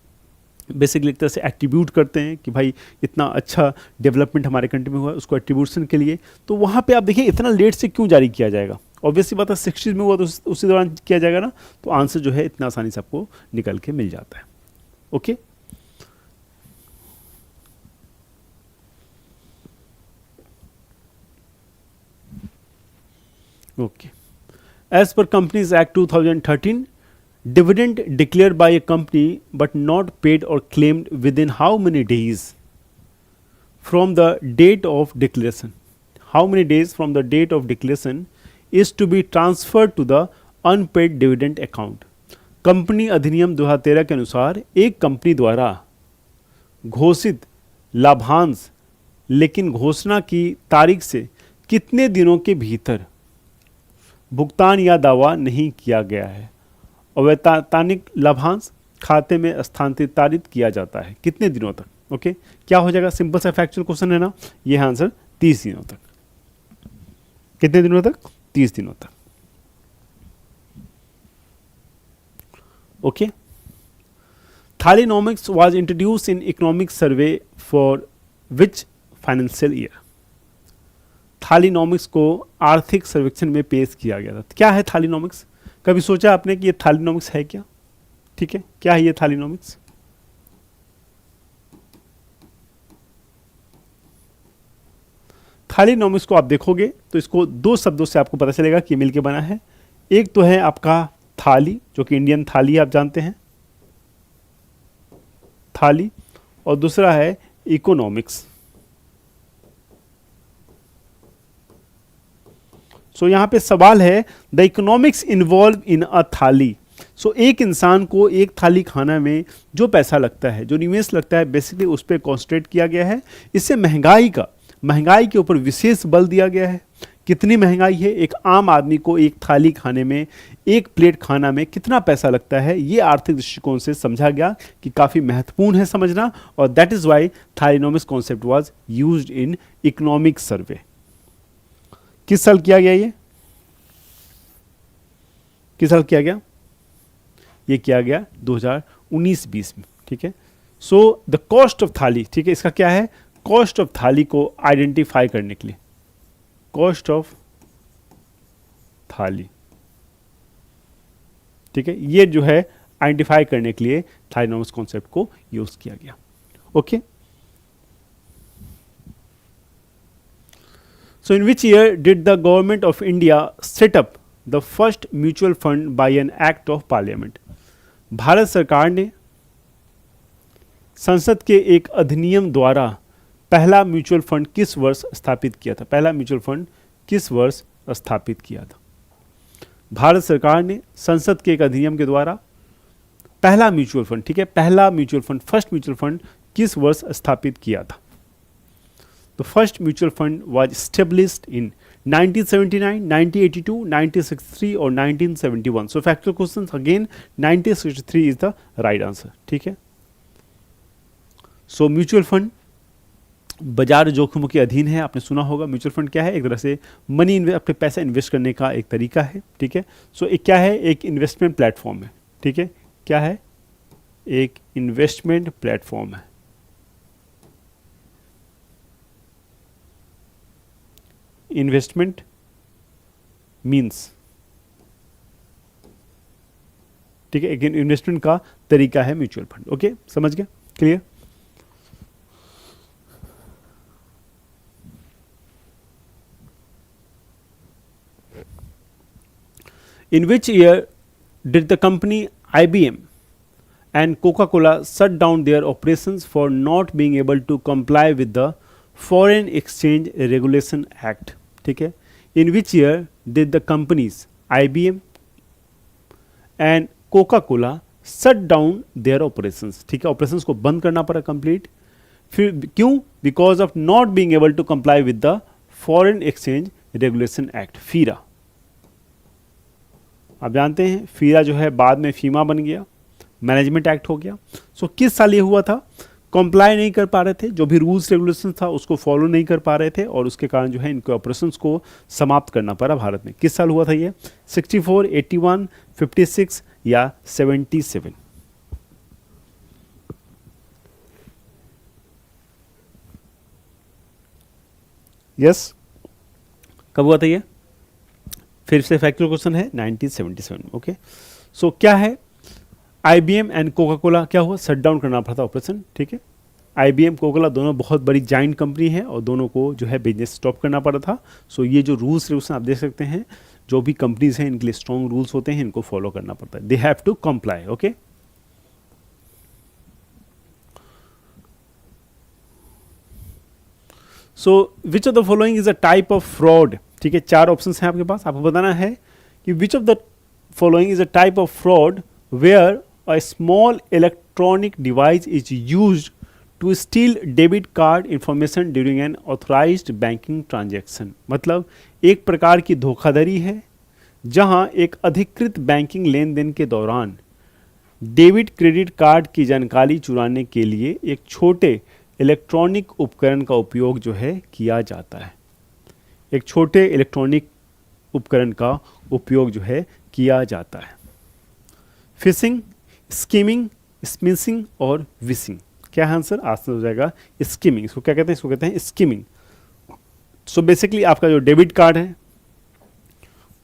बेसिकली एक तरह से एट्रीब्यूट करते हैं कि भाई इतना अच्छा डेवलपमेंट हमारे कंट्री में हुआ, उसको एट्रीब्यूशन के लिए। तो वहाँ पे आप देखिए इतना लेट से क्यों जारी किया जाएगा? ऑब्वियसली बात है 60s में हुआ तो उसी दौरान किया जाएगा ना, तो आंसर जो है इतना आसानी से आपको निकल के मिल जाता है। Okay, okay. As per Companies Act 2013, dividend declared by a company but not paid or claimed within how many days from the date of declaration? How many days from the date of declaration is to be transferred to the unpaid dividend account? Company अधिनियम 2013 के अनुसार एक कंपनी द्वारा घोषित लाभांश लेकिन घोषणा की तारीख से कितने दिनों के भीतर भुगतान या दावा नहीं किया गया है, अवैतनिक लाभांश खाते में स्थानांतरित किया जाता है, कितने दिनों तक? ओके, क्या हो जाएगा? सिंपल सा फैक्चुअल क्वेश्चन है ना, ये है आंसर 30 दिनों तक। कितने दिनों तक? 30 दिनों तक। Okay, thalinomics was introduce in economic survey for which financial year? Thalinomics को आर्थिक सर्वेक्षण में पेश किया गया था। क्या है थालीनॉमिक्स? कभी सोचा आपने कि ये थालीनॉमिक्स है क्या? ठीक है, क्या है ये थालीनॉमिक्स? थालीनॉमिक्स को आप देखोगे तो इसको 2 शब्दों से आपको पता चलेगा कि मिलके बना है। एक तो है आपका थाली, जो कि इंडियन थाली आप जानते हैं, थाली, और दूसरा है इकोनॉमिक्स। सो यहाँ पे सवाल है, द इकोनॉमिक्स इन्वॉल्व इन अ थाली। सो एक इंसान को एक थाली खाना में जो पैसा लगता है, जो निवेश लगता है, बेसिकली उस पर कॉन्सेंट्रेट किया गया है। इससे महंगाई के ऊपर विशेष बल दिया गया है। कितनी महंगाई है? एक आम आदमी को एक थाली खाने में, एक प्लेट खाना में कितना पैसा लगता है, ये आर्थिक दृष्टिकोण से समझा गया कि काफ़ी महत्वपूर्ण है समझना, और that is why thalinomics concept was used in economic survey. किस साल किया गया ये? किस साल किया गया? ये किया गया 2019-20 में, ठीक है। सो द कॉस्ट ऑफ थाली, ठीक है, इसका क्या है? कॉस्ट ऑफ थाली को आइडेंटिफाई करने के लिए, कॉस्ट ऑफ थाली, ठीक है, ये जो है आइडेंटिफाई करने के लिए थाइरोनॉमिक्स कॉन्सेप्ट को यूज किया गया। Okay, so in which year did the government of India set up the first mutual fund by an act of parliament? Bharat सरकार ने संसद के एक अधिनियम द्वारा पहला म्यूचुअल फंड किस वर्ष स्थापित किया था? पहला म्यूचुअल फंड किस वर्ष स्थापित किया था? भारत सरकार ने संसद के एक अधिनियम के द्वारा पहला म्यूचुअल फंड, ठीक है, पहला mutual fund, first mutual fund किस वर्ष स्थापित किया था? तो first mutual fund was established in 1979, 1982, 1963 और 1971. So factual question again 1963 is the right answer, ठीक है। सो म्यूचुअल फंड बाजार जोखिमों के अधीन है, आपने सुना होगा। म्यूचुअल फंड क्या है? एक तरह से मनी अपने पैसा इन्वेस्ट करने का एक तरीका है, ठीक है। सो एक क्या है? एक इन्वेस्टमेंट प्लेटफॉर्म है, ठीक है। क्या है? एक इन्वेस्टमेंट प्लेटफॉर्म है। इन्वेस्टमेंट मीन्स, ठीक है, एक इन्वेस्टमेंट का तरीका है म्यूचुअल फंड। ओके, समझ गया? Clear? In which year did the company IBM and Coca-Cola shut down their operations for not being able to comply with the Foreign Exchange Regulation Act? ठीक है, in which year did the companies IBM and Coca-Cola shut down their operations? ठीक है, operations को बंद करना पड़ा कंप्लीट। फिर क्यों? Because of not being able to comply with the Foreign Exchange Regulation Act, FERA. आप जानते हैं फीरा जो है बाद में फीमा बन गया, मैनेजमेंट एक्ट हो गया। सो किस साल ये हुआ था? कंप्लाई नहीं कर पा रहे थे, जो भी रूल्स रेगुलेशन था उसको फॉलो नहीं कर पा रहे थे, और उसके कारण जो है इनके ऑपरेशंस को समाप्त करना पड़ा भारत में। किस साल हुआ था ये? 64, 81, 56 या 77? यस, कब हुआ था ये? फिर से फैक्चुअल क्वेश्चन है 1977। ओके, सो क्या है? आईबीएम एंड कोका कोला क्या हुआ? शट डाउन करना पड़ा था ऑपरेशन, ठीक है। आईबीएम कोका कोला दोनों बहुत बड़ी जाइंट कंपनी है और दोनों को जो है बिजनेस स्टॉप करना पड़ा था। सो ये जो रूल्स रेगुलेशन आप देख सकते हैं, जो भी कंपनीज हैं इनके लिए स्ट्रॉन्ग रूल्स होते हैं, इनको फॉलो करना पड़ता है। They have to comply. Okay, so which of the following is a type of fraud? ठीक है, चार ऑप्शंस हैं आपके पास, आपको बताना है कि which of the following is a type of fraud where a small electronic device is used to steal debit card information during an authorised banking transaction. मतलब एक प्रकार की धोखाधड़ी है जहां एक अधिकृत बैंकिंग लेन देन के दौरान डेबिट क्रेडिट कार्ड की जानकारी चुराने के लिए एक छोटे इलेक्ट्रॉनिक उपकरण का उपयोग जो है किया जाता है। एक छोटे इलेक्ट्रॉनिक उपकरण का उपयोग जो है किया जाता है। फिशिंग, स्कीमिंग, स्मिसिंग और विशिंग। क्या है आंसर? आंसर हो जाएगा स्कीमिंग। इसको क्या कहते हैं? इसको कहते हैं स्कीमिंग। सो बेसिकली आपका जो डेबिट कार्ड है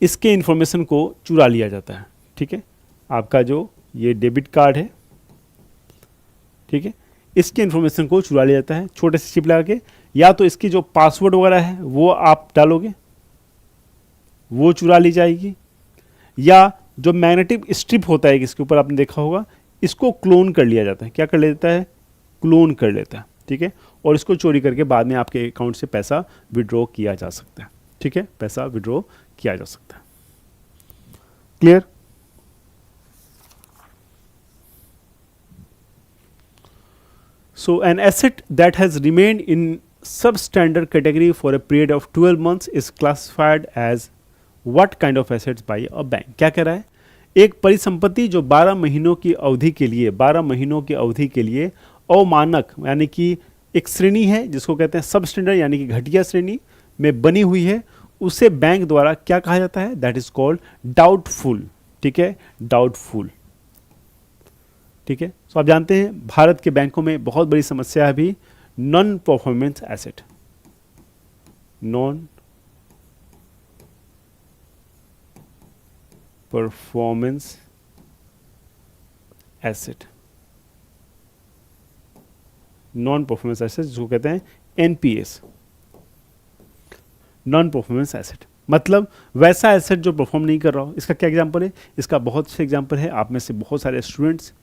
इसके इंफॉर्मेशन को चुरा लिया जाता है, ठीक है। आपका जो ये डेबिट कार्ड है, ठीक है, इसके इंफॉर्मेशन को चुरा लिया जाता है छोटे से चिप लगा के, या तो इसकी जो पासवर्ड वगैरह है वो आप डालोगे, वो चुरा ली जाएगी, या जो मैग्नेटिक स्ट्रिप होता है इसके ऊपर आपने देखा होगा, इसको क्लोन कर लिया जाता है। क्या कर लेता है? क्लोन कर लेता है, ठीक है। और इसको चोरी करके बाद में आपके अकाउंट से पैसा विड्रॉ किया जा सकता है, ठीक है, पैसा विड्रॉ किया जा सकता है। Clear? So an asset that has remained in substandard category for a period of 12 months is classified as what kind of assets by a bank? क्या कह रहा है? एक परिसंपत्ति जो 12 महीनों की अवधि के लिए, 12 महीनों की अवधि के लिए अमानक यानी कि एक श्रेणी है जिसको कहते हैं सबस्टैंडर्ड यानी कि घटिया श्रेणी में बनी हुई है, उसे बैंक द्वारा क्या कहा जाता है? दैट इज कॉल्ड डाउटफुल, ठीक है, डाउटफुल, ठीक है। सो आप जानते हैं भारत के बैंकों में बहुत बड़ी समस्या है अभी non performance asset, non performance asset, non performance asset, जिसको कहते हैं एनपीएस, नॉन परफॉर्मेंस एसेट, मतलब वैसा एसेट जो परफॉर्म नहीं कर रहा हो। इसका क्या एग्जांपल है? इसका बहुत से एग्जांपल है। आप में से बहुत सारे स्टूडेंट्स,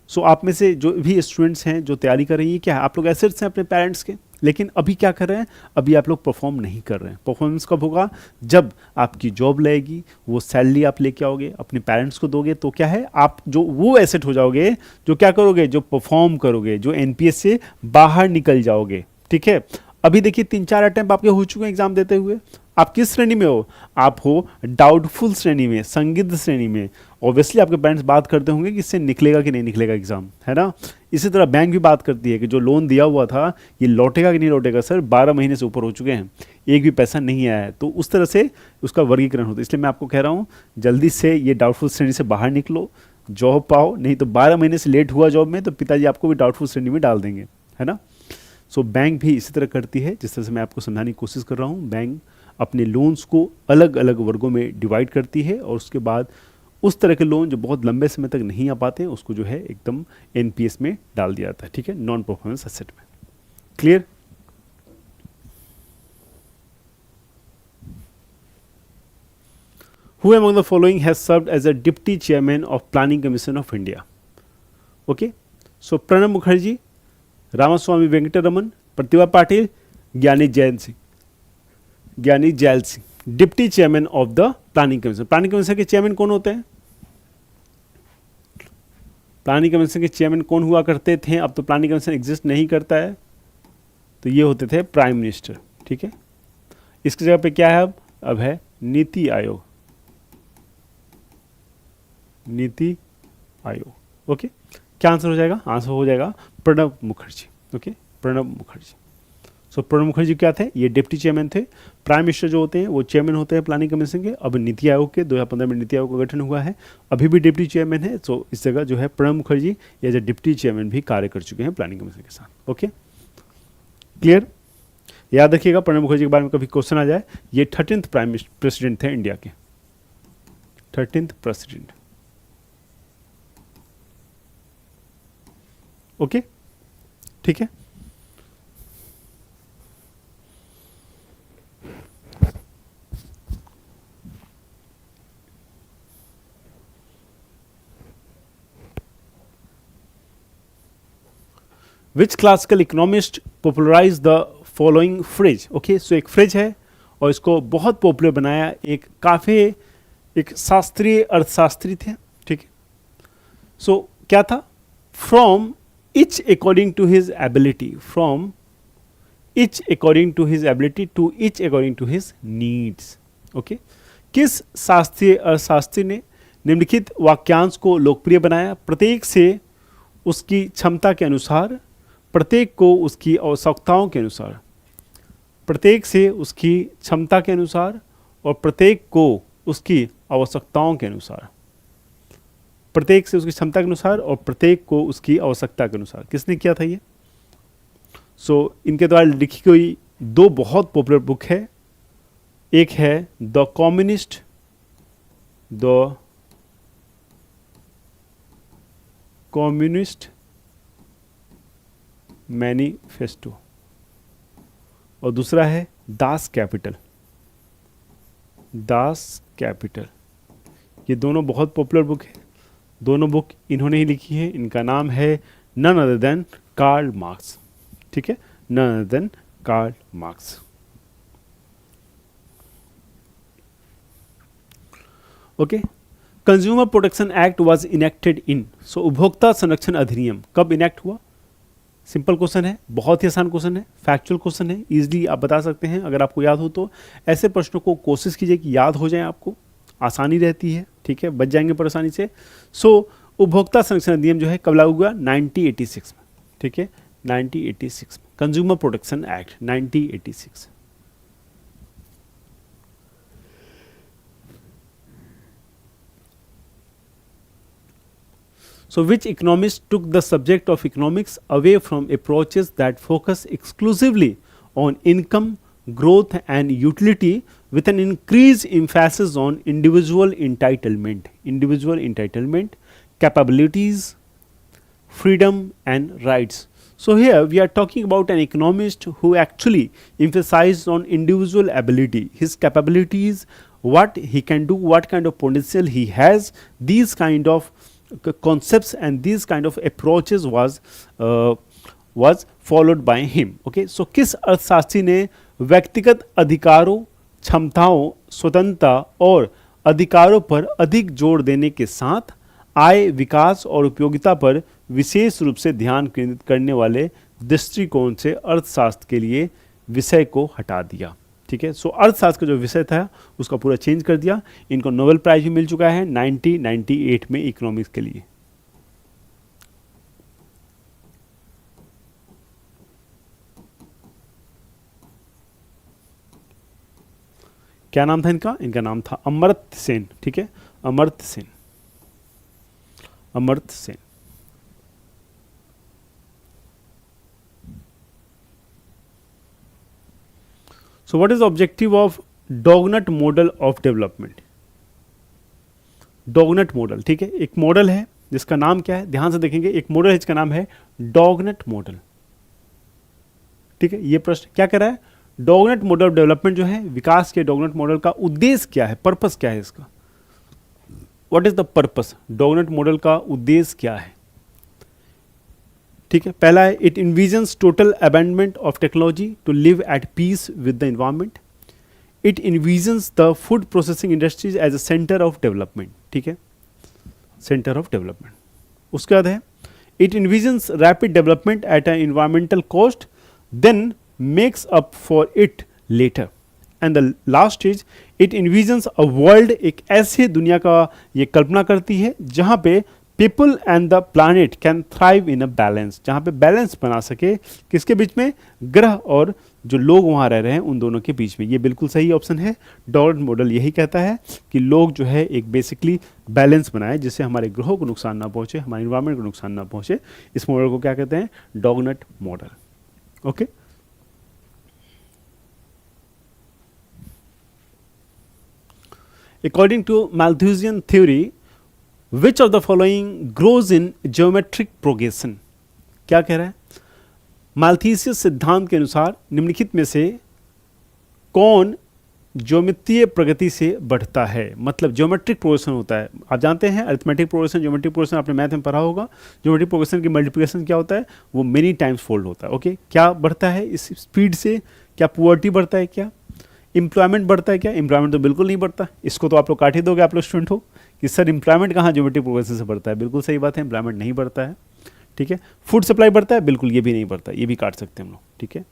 आप में से जो भी स्टूडेंट्स हैं जो तैयारी कर रही हैं, क्या है, आप लोग एसेट्स हैं अपने पेरेंट्स के, लेकिन अभी क्या कर रहे हैं, अभी आप लोग परफॉर्म नहीं कर रहे हैं। परफॉर्मेंस कब होगा? जब आपकी जॉब लगेगी, वो सैलरी आप लेके आओगे, अपने पेरेंट्स को दोगे, तो क्या है, आप जो वो एसेट हो जाओगे जो क्या करोगे, जो परफॉर्म करोगे, जो एनपीएस से बाहर निकल जाओगे। ठीक है, अभी देखिए 3-4 अटेम्प्ट आपके हो चुके हैं एग्जाम देते हुए। आप किस श्रेणी में हो? आप हो डाउटफुल श्रेणी में, संदिग्ध श्रेणी में। ऑब्वियसली आपके पेरेंट्स बात करते होंगे कि इससे निकलेगा कि नहीं निकलेगा एग्जाम, है ना। इसी तरह बैंक भी बात करती है कि जो लोन दिया हुआ था ये लौटेगा कि नहीं लौटेगा। सर 12 महीने से ऊपर हो चुके हैं, एक भी पैसा नहीं आया है। तो उस तरह से उसका वर्गीकरण होता है। इसलिए मैं आपको कह रहा हूँ जल्दी से ये डाउटफुल श्रेणी से बाहर निकलो, जॉब पाओ, नहीं तो 12 महीने से लेट हुआ जॉब में तो पिताजी आपको भी डाउटफुल श्रेणी में डाल देंगे, है ना। बैंक भी इसी तरह करती है जिस तरह से मैं आपको समझाने की कोशिश कर रहा हूँ। बैंक अपने लोन्स को अलग अलग वर्गों में डिवाइड करती है और उसके बाद उस तरह के लोन जो बहुत लंबे समय तक नहीं आ पाते उसको जो है एकदम एनपीएस में डाल दिया जाता है। ठीक है, नॉन परफॉर्मेंस एसेट में। Clear? Who among the following has served as a deputy chairman of Planning Commission of India? Okay, so Pranab Mukherjee, Ramaswamy Venkataraman, Pratibha Patil, Gyani Zail Singh, deputy chairman of the planning commission. Planning commission के चेयरमैन कौन होते हैं? प्लानिंग कमीशन के चेयरमैन कौन हुआ करते थे? अब तो प्लानिंग कमीशन एग्जिस्ट नहीं करता है, तो ये होते थे प्राइम मिनिस्टर। ठीक है, इसकी जगह पे क्या है अब है नीति आयोग। नीति आयोग। ओके, क्या आंसर हो जाएगा? आंसर हो जाएगा प्रणब मुखर्जी। ओके, प्रणब मुखर्जी। प्रणब मुखर्जी क्या थे? ये डिप्टी चेयरमैन थे। प्राइम मिनिस्टर जो होते हैं वो चेयरमैन होते हैं प्लानिंग कमीशन के। अब नीति आयोग के 2015 में नीति आयोग का गठन हुआ है, अभी भी डिप्टी चेयरमैन है। इस जगह जो है Pranab Mukherjee as a deputy chairman भी कार्य कर चुके हैं प्लानिंग कमीशन के साथ। Okay, clear? याद रखिएगा प्रणब मुखर्जी के बारे में कभी क्वेश्चन आ जाए, ये 13th प्राइम प्रेसिडेंट थे इंडिया के, 13th प्रेसिडेंट। ओके, ठीक है। Which classical economist popularise the following phrase? Okay, so एक फ्रेज है और इसको बहुत पॉपुलर बनाया एक शास्त्रीय अर्थशास्त्री थे। ठीक है, सो क्या था? From each according to his ability, from each according to his ability to each according to his needs. Okay, किस शास्त्रीय अर्थशास्त्री ने निम्नलिखित वाक्यांश को लोकप्रिय बनाया? प्रत्येक से उसकी क्षमता के अनुसार, प्रत्येक को उसकी आवश्यकताओं के अनुसार, प्रत्येक से उसकी क्षमता के अनुसार और प्रत्येक को उसकी आवश्यकताओं के अनुसार, प्रत्येक से उसकी क्षमता के अनुसार और प्रत्येक को उसकी आवश्यकता के अनुसार। किसने किया था ये? इनके द्वारा लिखी गई दो बहुत पॉपुलर बुक है। एक है द कम्युनिस्ट मैनिफेस्टो और दूसरा है दास कैपिटल। ये दोनों बहुत पॉपुलर बुक है, दोनों बुक इन्होंने ही लिखी है। इनका नाम है none other than Karl Marx. ठीक है, none other than Karl Marx. Okay, consumer protection act was enacted in, उपभोक्ता संरक्षण अधिनियम कब इनेक्ट हुआ? सिंपल क्वेश्चन है, बहुत ही आसान क्वेश्चन है, फैक्चुअल क्वेश्चन है, इजीली आप बता सकते हैं अगर आपको याद हो तो। ऐसे प्रश्नों को कोशिश कीजिए कि याद हो जाए, आपको आसानी रहती है। ठीक है, बच जाएंगे परेशानी से। उपभोक्ता संरक्षण अधिनियम जो है कब लागू हुआ? 1986 में। ठीक है, 1986 में consumer protection act 1986। Which economist took the subject of economics away from approaches that focus exclusively on income, growth and utility with an increased emphasis on individual entitlement, capabilities, freedom and rights. So here we are talking about an economist who actually emphasized on individual ability, his capabilities, what he can do, what kind of potential he has. These kind of concepts and these kind of approaches was followed by him. Okay, so किस अर्थशास्त्री ने व्यक्तिगत अधिकारों, क्षमताओं, स्वतंत्रता और अधिकारों पर अधिक जोर देने के साथ आय, विकास और उपयोगिता पर विशेष रूप से ध्यान केंद्रित करने वाले दृष्टिकोण से अर्थशास्त्र के लिए विषय को हटा दिया. ठीक है, सो अर्थशास्त्र का जो विषय था उसका पूरा चेंज कर दिया. इनको नोबेल प्राइज भी मिल चुका है 1998 में इकोनॉमिक्स के लिए. क्या नाम था इनका? इनका नाम था अमर्त्य सेन. ठीक है, Amartya Sen, Amartya Sen. So what is the objective of doughnut model of development? Doughnut model, ठीक है, एक मॉडल है जिसका नाम क्या है, ध्यान से देखेंगे, एक मॉडल है जिसका नाम है डॉगनट मॉडल. ठीक है, ये प्रश्न क्या कर रहा है? डॉगनट मॉडल ऑफ डेवलपमेंट जो है, विकास के डॉगनट मॉडल का उद्देश्य क्या है, पर्पस क्या है इसका? What is the purpose? Doughnut model का उद्देश्य क्या है? ठीक है, पहला है it envisions total abandonment of technology to live at peace with the environment. It envisions the food processing industries as a centre of development. ठीक है, सेंटर ऑफ डेवलपमेंट. उसके बाद है it envisions rapid development at a environmental cost then makes up for it later. And the last is it इन्विजन्स a world, एक ऐसी दुनिया का ये कल्पना करती है जहाँ पे people and the planet can thrive in a balance, जहाँ पे बैलेंस बना सके, किसके बीच में? ग्रह और जो लोग वहाँ रह रहे हैं उन दोनों के बीच में. ये बिल्कुल सही ऑप्शन है. डॉगनट मॉडल यही कहता है कि लोग जो है एक बेसिकली बैलेंस बनाए जिससे हमारे ग्रहों को नुकसान ना पहुँचे, हमारे इन्वायरमेंट को नुकसान ना पहुँचे. इस मॉडल को क्या कहते हैं? Doughnut model. Okay, according to Malthusian theory, which of the following grows in geometric progression? क्या कह रहा है? माल्थीसियस सिद्धांत के अनुसार निम्नलिखित में से कौन ज्योमेत्रीय प्रगति से बढ़ता है? मतलब ज्योमेट्रिक प्रोग्रेशन होता है, आप जानते हैं अरिथमेटिक प्रोग्रेशन, ज्योमेट्रिक प्रोग्रेशन आपने मैथ में पढ़ा होगा. ज्योमेट्रिक प्रोग्रेशन की मल्टीप्लिकेशन क्या होता है? वो मेनी टाइम्स फोल्ड होता है. ओके, क्या बढ़ता है इस स्पीड से? क्या पुअर्टी बढ़ता है? क्या एम्प्लॉयमेंट बढ़ता है? क्या एम्प्लॉयमेंट तो बिल्कुल नहीं बढ़ता. इसको तो आप लोग काट ही दोगे, आप लोग स्टूडेंट हो, कि सर एम्प्लॉयमेंट कहाँ ज्योमेट्रिक प्रोग्रेशन से बढ़ता है. बिल्कुल सही बात है, एम्प्लॉयमेंट नहीं बढ़ता है. ठीक है, फूड सप्लाई बढ़ता है? बिल्कुल ये भी नहीं बढ़ता, ये भी काट सकते हैं हम लोग. ठीक है,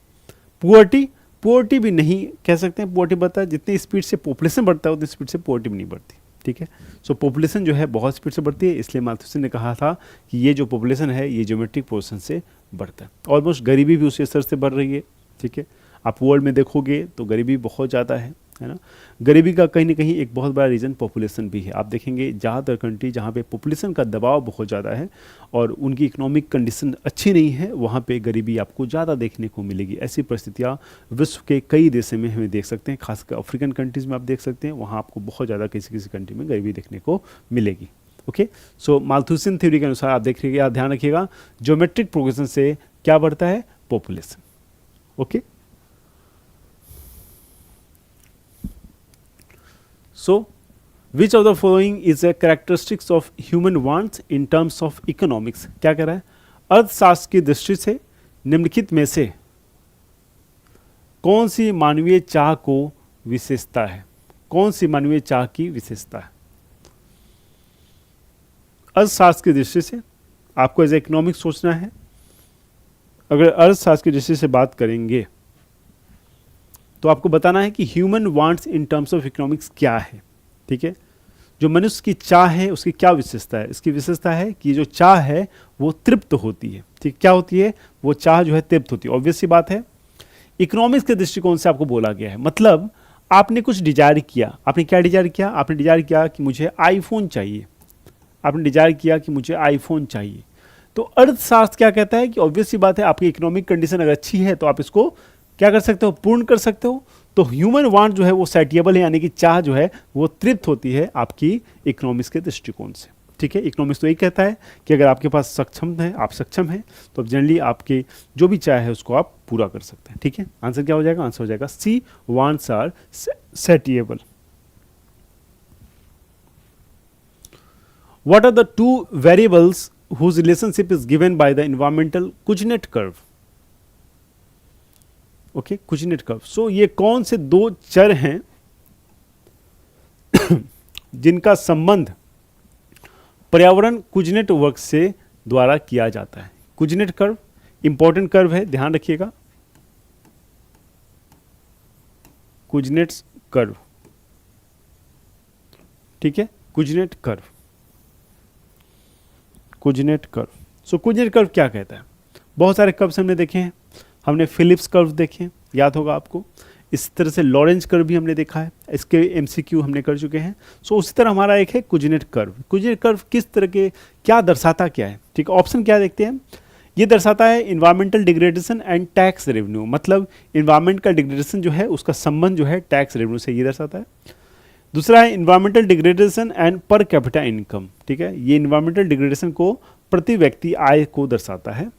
पुअर्टी, पुअर्टी भी नहीं कह सकते हैं. पुअर्टी बढ़ता है जितनी स्पीड से पॉपुलेशन बढ़ता है उतनी स्पीड से पुअर्टी भी नहीं बढ़ती. ठीक है, सो पॉपुलेशन जो है बहुत स्पीड से बढ़ती है, इसलिए माल्थुसियन ने कहा था कि ये जो पॉपुलेशन है ये ज्योमेट्रिक प्रोग्रेशन से बढ़ता है. ऑलमोस्ट गरीबी भी उसी स्तर से बढ़ रही है. ठीक है, आप वर्ल्ड में देखोगे तो गरीबी बहुत ज़्यादा है ना. गरीबी का कहीं ना कहीं एक बहुत बड़ा रीज़न पॉपुलेशन भी है. आप देखेंगे ज़्यादातर कंट्री जहाँ पे पॉपुलेशन का दबाव बहुत ज़्यादा है और उनकी इकोनॉमिक कंडीशन अच्छी नहीं है, वहाँ पे गरीबी आपको ज़्यादा देखने को मिलेगी. ऐसी परिस्थितियाँ विश्व के कई देशों में हमें देख सकते हैं, खासकर अफ्रीकन कंट्रीज़ में आप देख सकते हैं, वहाँ आपको बहुत ज़्यादा किसी किसी कंट्री में गरीबी देखने को मिलेगी. ओके, सो माल्थुसियन थ्योरी के अनुसार आप देखिएगा, आप ध्यान रखिएगा, ज्योमेट्रिक प्रोग्रेशन से क्या बढ़ता है? Population. Okay, so which of the following is a characteristics of human wants in terms of economics? क्या कह रहा है? अर्थशास्त्र की दृष्टि से निम्नलिखित में से कौन सी मानवीय चाह को विशेषता है? कौन सी मानवीय चाह की विशेषता है? अर्थशास्त्र की दृष्टि से आपको एज इकोनॉमिक्स सोचना है. अगर अर्थशास्त्र की दृष्टि से बात करेंगे तो आपको बताना है कि human wants in terms of economics क्या है. ठीक है, जो मनुष्य की चाह है उसकी क्या विशेषता है? इसकी विशेषता है कि जो चाह है वो तृप्त होती है. ठीक, क्या होती है? वो चाह जो है तृप्त होती है. ऑब्वियस सी बात है, इकोनॉमिक्स के दृष्टिकोण से आपको बोला गया है. मतलब आपने कुछ डिजायर किया. आपने क्या डिजायर किया? आपने डिजायर किया कि मुझे आईफोन चाहिए. आपने डिजायर किया कि मुझे आईफोन चाहिए. तो अर्थशास्त्र क्या कहता है कि ऑब्वियस सी बात है, आपकी इकोनॉमिक कंडीशन अगर अच्छी है तो आप इसको क्या कर सकते हो? पूर्ण कर सकते हो. तो ह्यूमन वांट जो है वो सेटिएबल है, यानी कि चाह जो है वो तृप्त होती है आपकी इकोनॉमिक्स के दृष्टिकोण से. ठीक है। इकोनॉमिक्स तो यही कहता है कि अगर आपके पास सक्षम है, आप सक्षम हैं, तो जनरली आपके जो भी चाहे है उसको आप पूरा कर सकते हैं, ठीक है। आंसर क्या हो जाएगा? आंसर हो जाएगा C, wants are satiable. What are the two variables whose relationship is given by the environmental Kuznets curve? Okay, Kuznets curve. So ये कौन से दो चर हैं जिनका संबंध पर्यावरण कुजनेट वर्क से द्वारा किया जाता है? कुजनेट कर्व इंपॉर्टेंट कर्व है, ध्यान रखिएगा। कुजनेट्स कर्व, ठीक है, कुजनेट कर्व, कुजनेट कर्व। सो कुजनेट कर्व क्या कहता है? बहुत सारे कर्व्स हमने देखे हैं। हमने फिलिप्स कर्व देखे, याद होगा आपको। इस तरह से लॉरेंज कर्व भी हमने देखा है, इसके एमसीक्यू हमने कर चुके हैं। सो उसी तरह हमारा एक है कुजनेट कर्व। कुजनेट कर्व किस तरह के, क्या दर्शाता क्या है? ठीक है, ऑप्शन क्या देखते हैं? ये दर्शाता है environmental degradation and tax revenue, मतलब इन्वायरमेंट का डिग्रेडेशन जो है उसका संबंध जो है टैक्स रेवेन्यू से, ये दर्शाता है। दूसरा है environmental degradation and per capita income, ठीक है, ये इन्वायरमेंटल डिग्रेडेशन को प्रति व्यक्ति आय को दर्शाता है।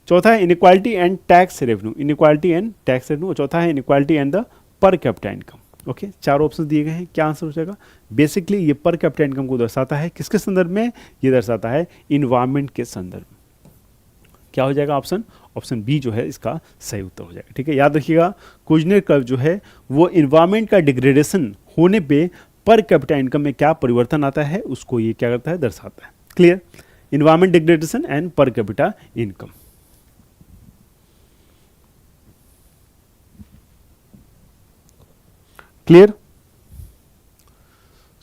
चौथा है inequality and tax revenue, inequality and tax revenue. चौथा है inequality and the per capita income. Okay, चार ऑप्शन दिए गए हैं, क्या आंसर हो जाएगा? बेसिकली ये पर कैपिटा इनकम को दर्शाता है, किसके संदर्भ में? ये दर्शाता है इन्वायरमेंट के संदर्भ में। क्या हो जाएगा ऑप्शन? ऑप्शन बी जो है इसका सही उत्तर हो जाएगा, ठीक है। याद रखिएगा, कुजनेट कर्व जो है वो इन्वायरमेंट का डिग्रेडेशन होने पे पर कैपिटा इनकम में क्या परिवर्तन आता है उसको ये क्या करता है? दर्शाता है। Clear? Environment degradation and per capita income. Clear?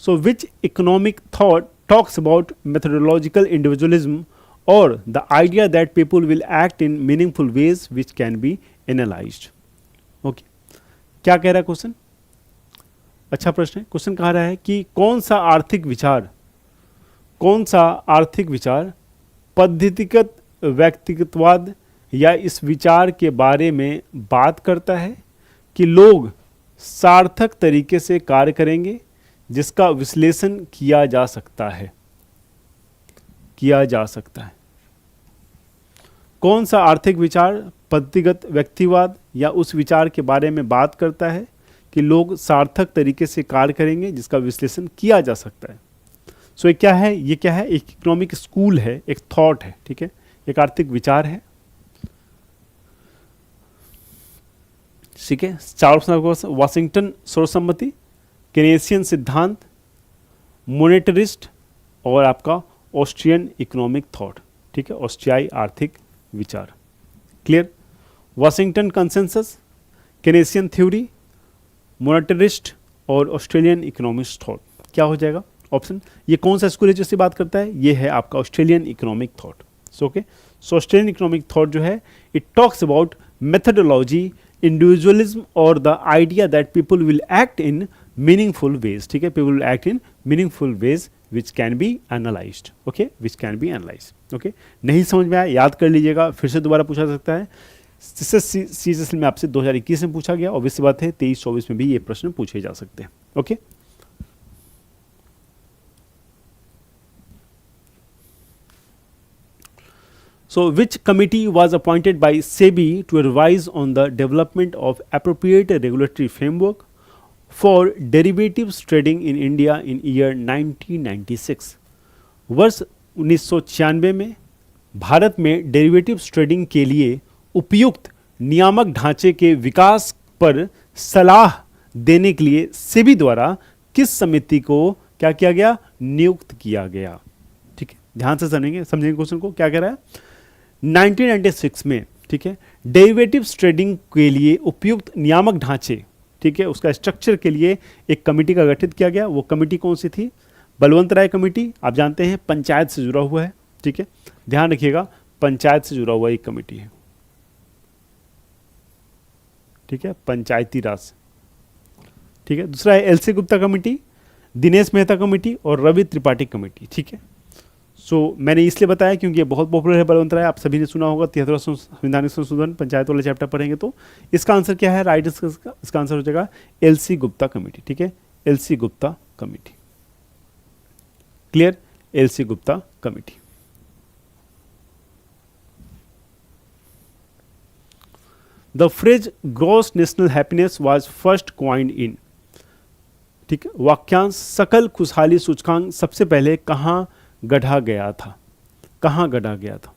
So which economic thought talks about methodological individualism or the idea that people will act in meaningful ways which can be analyzed? Okay. क्या कह रहा है क्वेश्चन? अच्छा प्रश्न है। क्वेश्चन कह रहा है कि कौन सा आर्थिक विचार पद्धतिगत व्यक्तिगतवाद या इस विचार के बारे में बात करता है कि लोग सार्थक तरीके से कार्य करेंगे जिसका विश्लेषण किया जा सकता है। कौन सा आर्थिक विचार पद्धतिगत व्यक्तिवाद या उस विचार के बारे में बात करता है कि लोग सार्थक तरीके से कार्य करेंगे जिसका विश्लेषण किया जा सकता है? सो ये क्या है? ये क्या है? एक इकोनॉमिक स्कूल है, एक थॉट है, ठीक है, एक आर्थिक विचार है, ठीक है। चार ऑप्शन: वाशिंगटन सर्वसम्मति, केनेसियन सिद्धांत, मोनेटरिस्ट और आपका ऑस्ट्रियन इकोनॉमिक थॉट, ठीक है, ऑस्ट्रियाई आर्थिक विचार। Clear? Washington consensus, Keynesian theory, monetarist और ऑस्ट्रेलियन इकोनॉमिक थॉट। क्या हो जाएगा ऑप्शन? ये कौन सा स्कूल है जिससे बात करता है? ये है आपका Australian economic thought. So okay, so Australian economic thought जो है it talks about methodology, individualism और the idea that people will act in meaningful ways, ठीक है, people will act in meaningful ways which can be analysed. Okay, which can be analysed. Okay, नहीं समझ में आया याद कर लीजिएगा, फिर से दोबारा पूछा सकता है। सीएसएस में आपसे 2021 में पूछा गया, ऑब्वियस बात है 23-24 में भी ये प्रश्न पूछे जा सकते हैं। Okay, so which committee was appointed by SEBI to advise on the development of appropriate regulatory framework for derivatives trading in India in year 1996? वर्ष 1996 में भारत में डेरिवेटिव्स ट्रेडिंग के लिए उपयुक्त नियामक ढांचे के विकास पर सलाह देने के लिए सेबी द्वारा किस समिति को क्या किया गया? नियुक्त किया गया। ठीक है, ध्यान से समझेंगे क्वेश्चन को। क्या कह रहा है? 1996 में, ठीक है, डेरिवेटिव्स ट्रेडिंग के लिए उपयुक्त नियामक ढांचे, ठीक है, उसका स्ट्रक्चर के लिए एक कमेटी का गठित किया गया। वो कमेटी कौन सी थी? बलवंत राय कमेटी। आप जानते हैं पंचायत से जुड़ा हुआ है, ठीक है, ध्यान रखिएगा, पंचायत से जुड़ा हुआ एक कमेटी है, ठीक है, पंचायती राज, ठीक है। दूसरा है L C Gupta committee, Dinesh Mehta committee और रवि त्रिपाठी कमेटी, ठीक है। सो मैंने इसलिए बताया क्योंकि ये बहुत पॉपुलर है बलवंत राय, आप सभी ने सुना होगा। 73वां संवैधानिक संशोधन पंचायत वाला चैप्टर पढ़ेंगे तो इसका आंसर क्या है? राइट, इसका आंसर हो जाएगा एलसी गुप्ता कमेटी, ठीक है, L C Gupta committee. Clear? L C. Gupta committee. The phrase gross national happiness was first coined in. ठीक है, वाक्यांश सकल खुशहाली सूचकांक सबसे पहले कहाँ गढ़ा गया था. कहाँ गढ़ा गया था.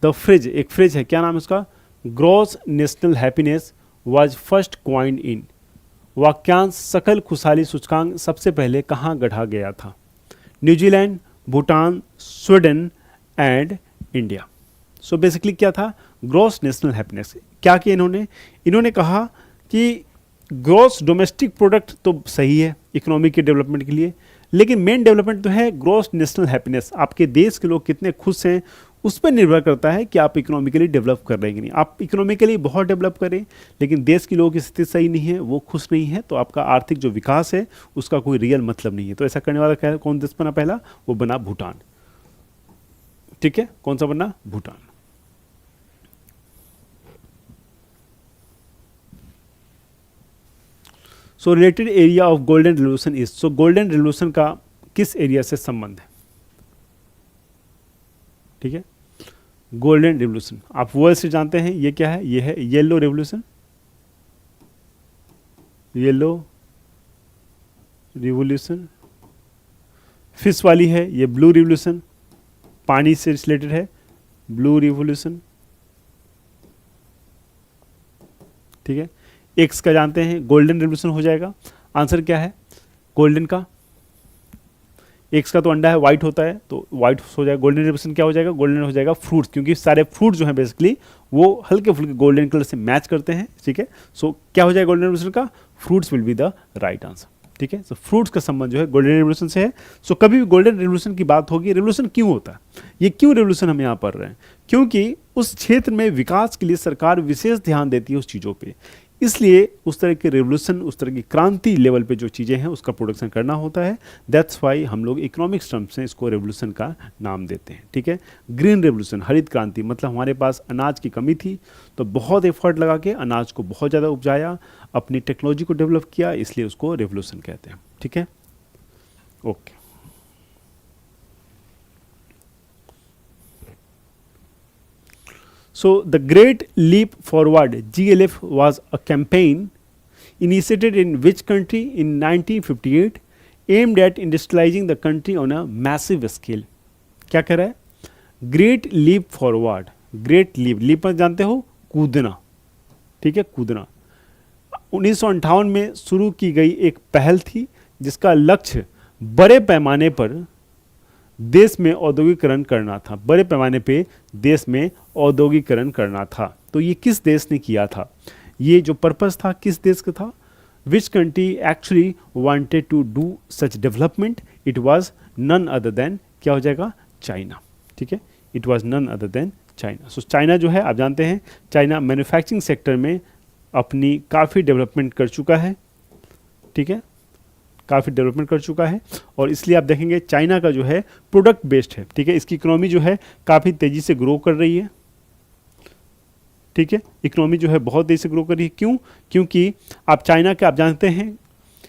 द फ्रेज, एक फ्रेज है, क्या नाम है उसका, gross national happiness was first coined in. वाक्यांश सकल खुशहाली सूचकांक सबसे पहले कहाँ गढ़ा गया था. New Zealand, Bhutan, Sweden and India. So basically क्या था, ग्रॉस नेशनल हैप्पीनेस. क्या किया इन्होंने, इन्होंने कहा कि ग्रॉस डोमेस्टिक प्रोडक्ट तो सही है इकोनॉमी के डेवलपमेंट के लिए, लेकिन मेन डेवलपमेंट तो है ग्रॉस नेशनल हैप्पीनेस. आपके देश के लोग कितने खुश हैं उस पर निर्भर करता है कि आप इकोनॉमिकली डेवलप कर रहे हैं कि नहीं. आप इकोनॉमिकली बहुत डेवलप करें लेकिन देश के लोगों की स्थिति सही नहीं है, वो खुश नहीं है, तो आपका आर्थिक जो विकास है उसका कोई रियल मतलब नहीं है. तो ऐसा करने वाला कौन देश बना पहला, वो बना भूटान. ठीक है, कौन सा बना, भूटान. सो related area of golden revolution is. So golden revolution का किस एरिया से संबंध है. ठीक है, गोल्डन रिवोल्यूशन आप वर्ड से जानते हैं, ये क्या है, ये है yellow revolution. Yellow revolution. Fish वाली है ये ब्लू रिवोल्यूशन, पानी से रिलेटेड है, ब्लू रिवोल्यूशन. ठीक है, एक्स का जानते हैं गोल्डन रिवोल्यूशन हो जाएगा. आंसर क्या है गोल्डन का, एक्स का तो अंडा है, वाइट होता है तो वाइट हो जाएगा. गोल्डन रिवोल्यूशन क्या हो जाएगा, गोल्डन हो जाएगा फ्रूट्स, क्योंकि सारे फ्रूट जो हैं बेसिकली वो हल्के फुल्के गोल्डन कलर से मैच करते हैं. ठीक है, सो क्या हो जाएगा गोल्डन रिवोल्यूशन का, fruits will be the right answer. ठीक है, सो फ्रूट्स का संबंध जो है गोल्डन रिवोल्यूशन से है. सो कभी भी गोल्डन रिवोल्यूशन की बात होगी, रिवोल्यूशन क्यों होता है, ये क्यों रिवोल्यूशन हम यहाँ पढ़ रहे हैं, क्योंकि उस क्षेत्र में विकास के लिए सरकार विशेष ध्यान देती है उस चीज़ों पे. इसलिए उस तरह के रिवोल्यूशन, उस तरह की क्रांति लेवल पे जो चीज़ें हैं उसका प्रोडक्शन करना होता है. दैट्स वाई हम लोग इकोनॉमिक्स टर्म्स से इसको रिवोल्यूशन का नाम देते हैं. ठीक है, ग्रीन रिवोल्यूशन, हरित क्रांति, मतलब हमारे पास अनाज की कमी थी तो बहुत एफर्ट लगा के अनाज को बहुत ज़्यादा उपजाया, अपनी टेक्नोलॉजी को डेवलप किया, इसलिए उसको रिवोल्यूशन कहते हैं. ठीक है, okay. So the Great Leap Forward (GLF) was a campaign initiated in which country in 1958 aimed at industrializing the country on a massive scale. क्या कह रहा है, great leap forward. Great leap, leap में जानते हो कूदना. ठीक है, कूदना 1958 में शुरू की गई एक पहल थी जिसका लक्ष्य बड़े पैमाने पर देश में औद्योगिकरण करना था. बड़े पैमाने पे देश में औद्योगिकरण करना था. तो ये किस देश ने किया था, ये जो पर्पस था किस देश का था, which country actually wanted to do such development, it was none other than, क्या हो जाएगा, चाइना. ठीक है, it was none other than China. सो चाइना जो है आप जानते हैं, चाइना मैन्युफैक्चरिंग सेक्टर में अपनी काफ़ी डेवलपमेंट कर चुका है. ठीक है, काफ़ी डेवलपमेंट कर चुका है और इसलिए आप देखेंगे चाइना का जो है प्रोडक्ट बेस्ड है. ठीक है, इसकी इकोनॉमी जो है काफ़ी तेज़ी से ग्रो कर रही है. ठीक है, इकोनॉमी जो है बहुत तेज़ी से ग्रो कर रही है. क्यों, क्योंकि आप चाइना के, आप जानते हैं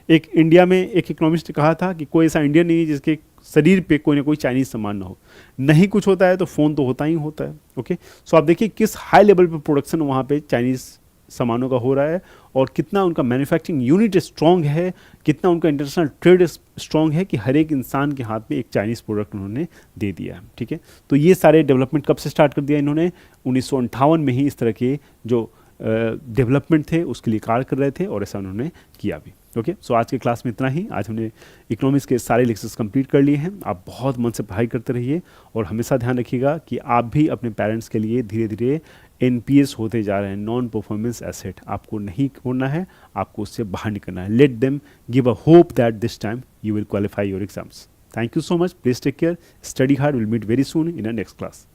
एक इंडिया में एक इकोनॉमिस्ट ने कहा था कि कोई ऐसा इंडियन नहीं है जिसके शरीर पे कोई ना कोई चाइनीज़ सामान ना हो. नहीं कुछ होता है तो फ़ोन तो होता ही होता है. ओके, सो आप देखिए किस हाई लेवल पे प्रोडक्शन वहाँ पे चाइनीज़ सामानों का हो रहा है और कितना उनका मैन्युफैक्चरिंग यूनिट स्ट्रॉन्ग है, कितना उनका इंटरनेशनल ट्रेड स्ट्रॉन्ग है कि हर एक इंसान के हाथ में एक चाइनीज़ प्रोडक्ट उन्होंने दे दिया है. ठीक है, तो ये सारे डेवलपमेंट कब से स्टार्ट कर दिया इन्होंने, 1958 में ही इस तरह के जो डेवलपमेंट थे उसके लिए कार्य कर रहे थे और ऐसा उन्होंने किया भी. ओके, सो आज के क्लास में इतना ही. आज हमने इकोनॉमिक्स के सारे लेक्चर्स कंप्लीट कर लिए हैं. आप बहुत मन से पढ़ाई करते रहिए और हमेशा ध्यान रखिएगा कि आप भी अपने पेरेंट्स के लिए धीरे धीरे NPS होते जा रहे हैं, नॉन परफॉर्मेंस एसेट. आपको नहीं छोड़ना है, आपको उससे बाहर निकलना है. Let them give a hope that this time you will qualify your exams. Thank you so much. Please take care. Study hard. We'll meet very soon in our next class.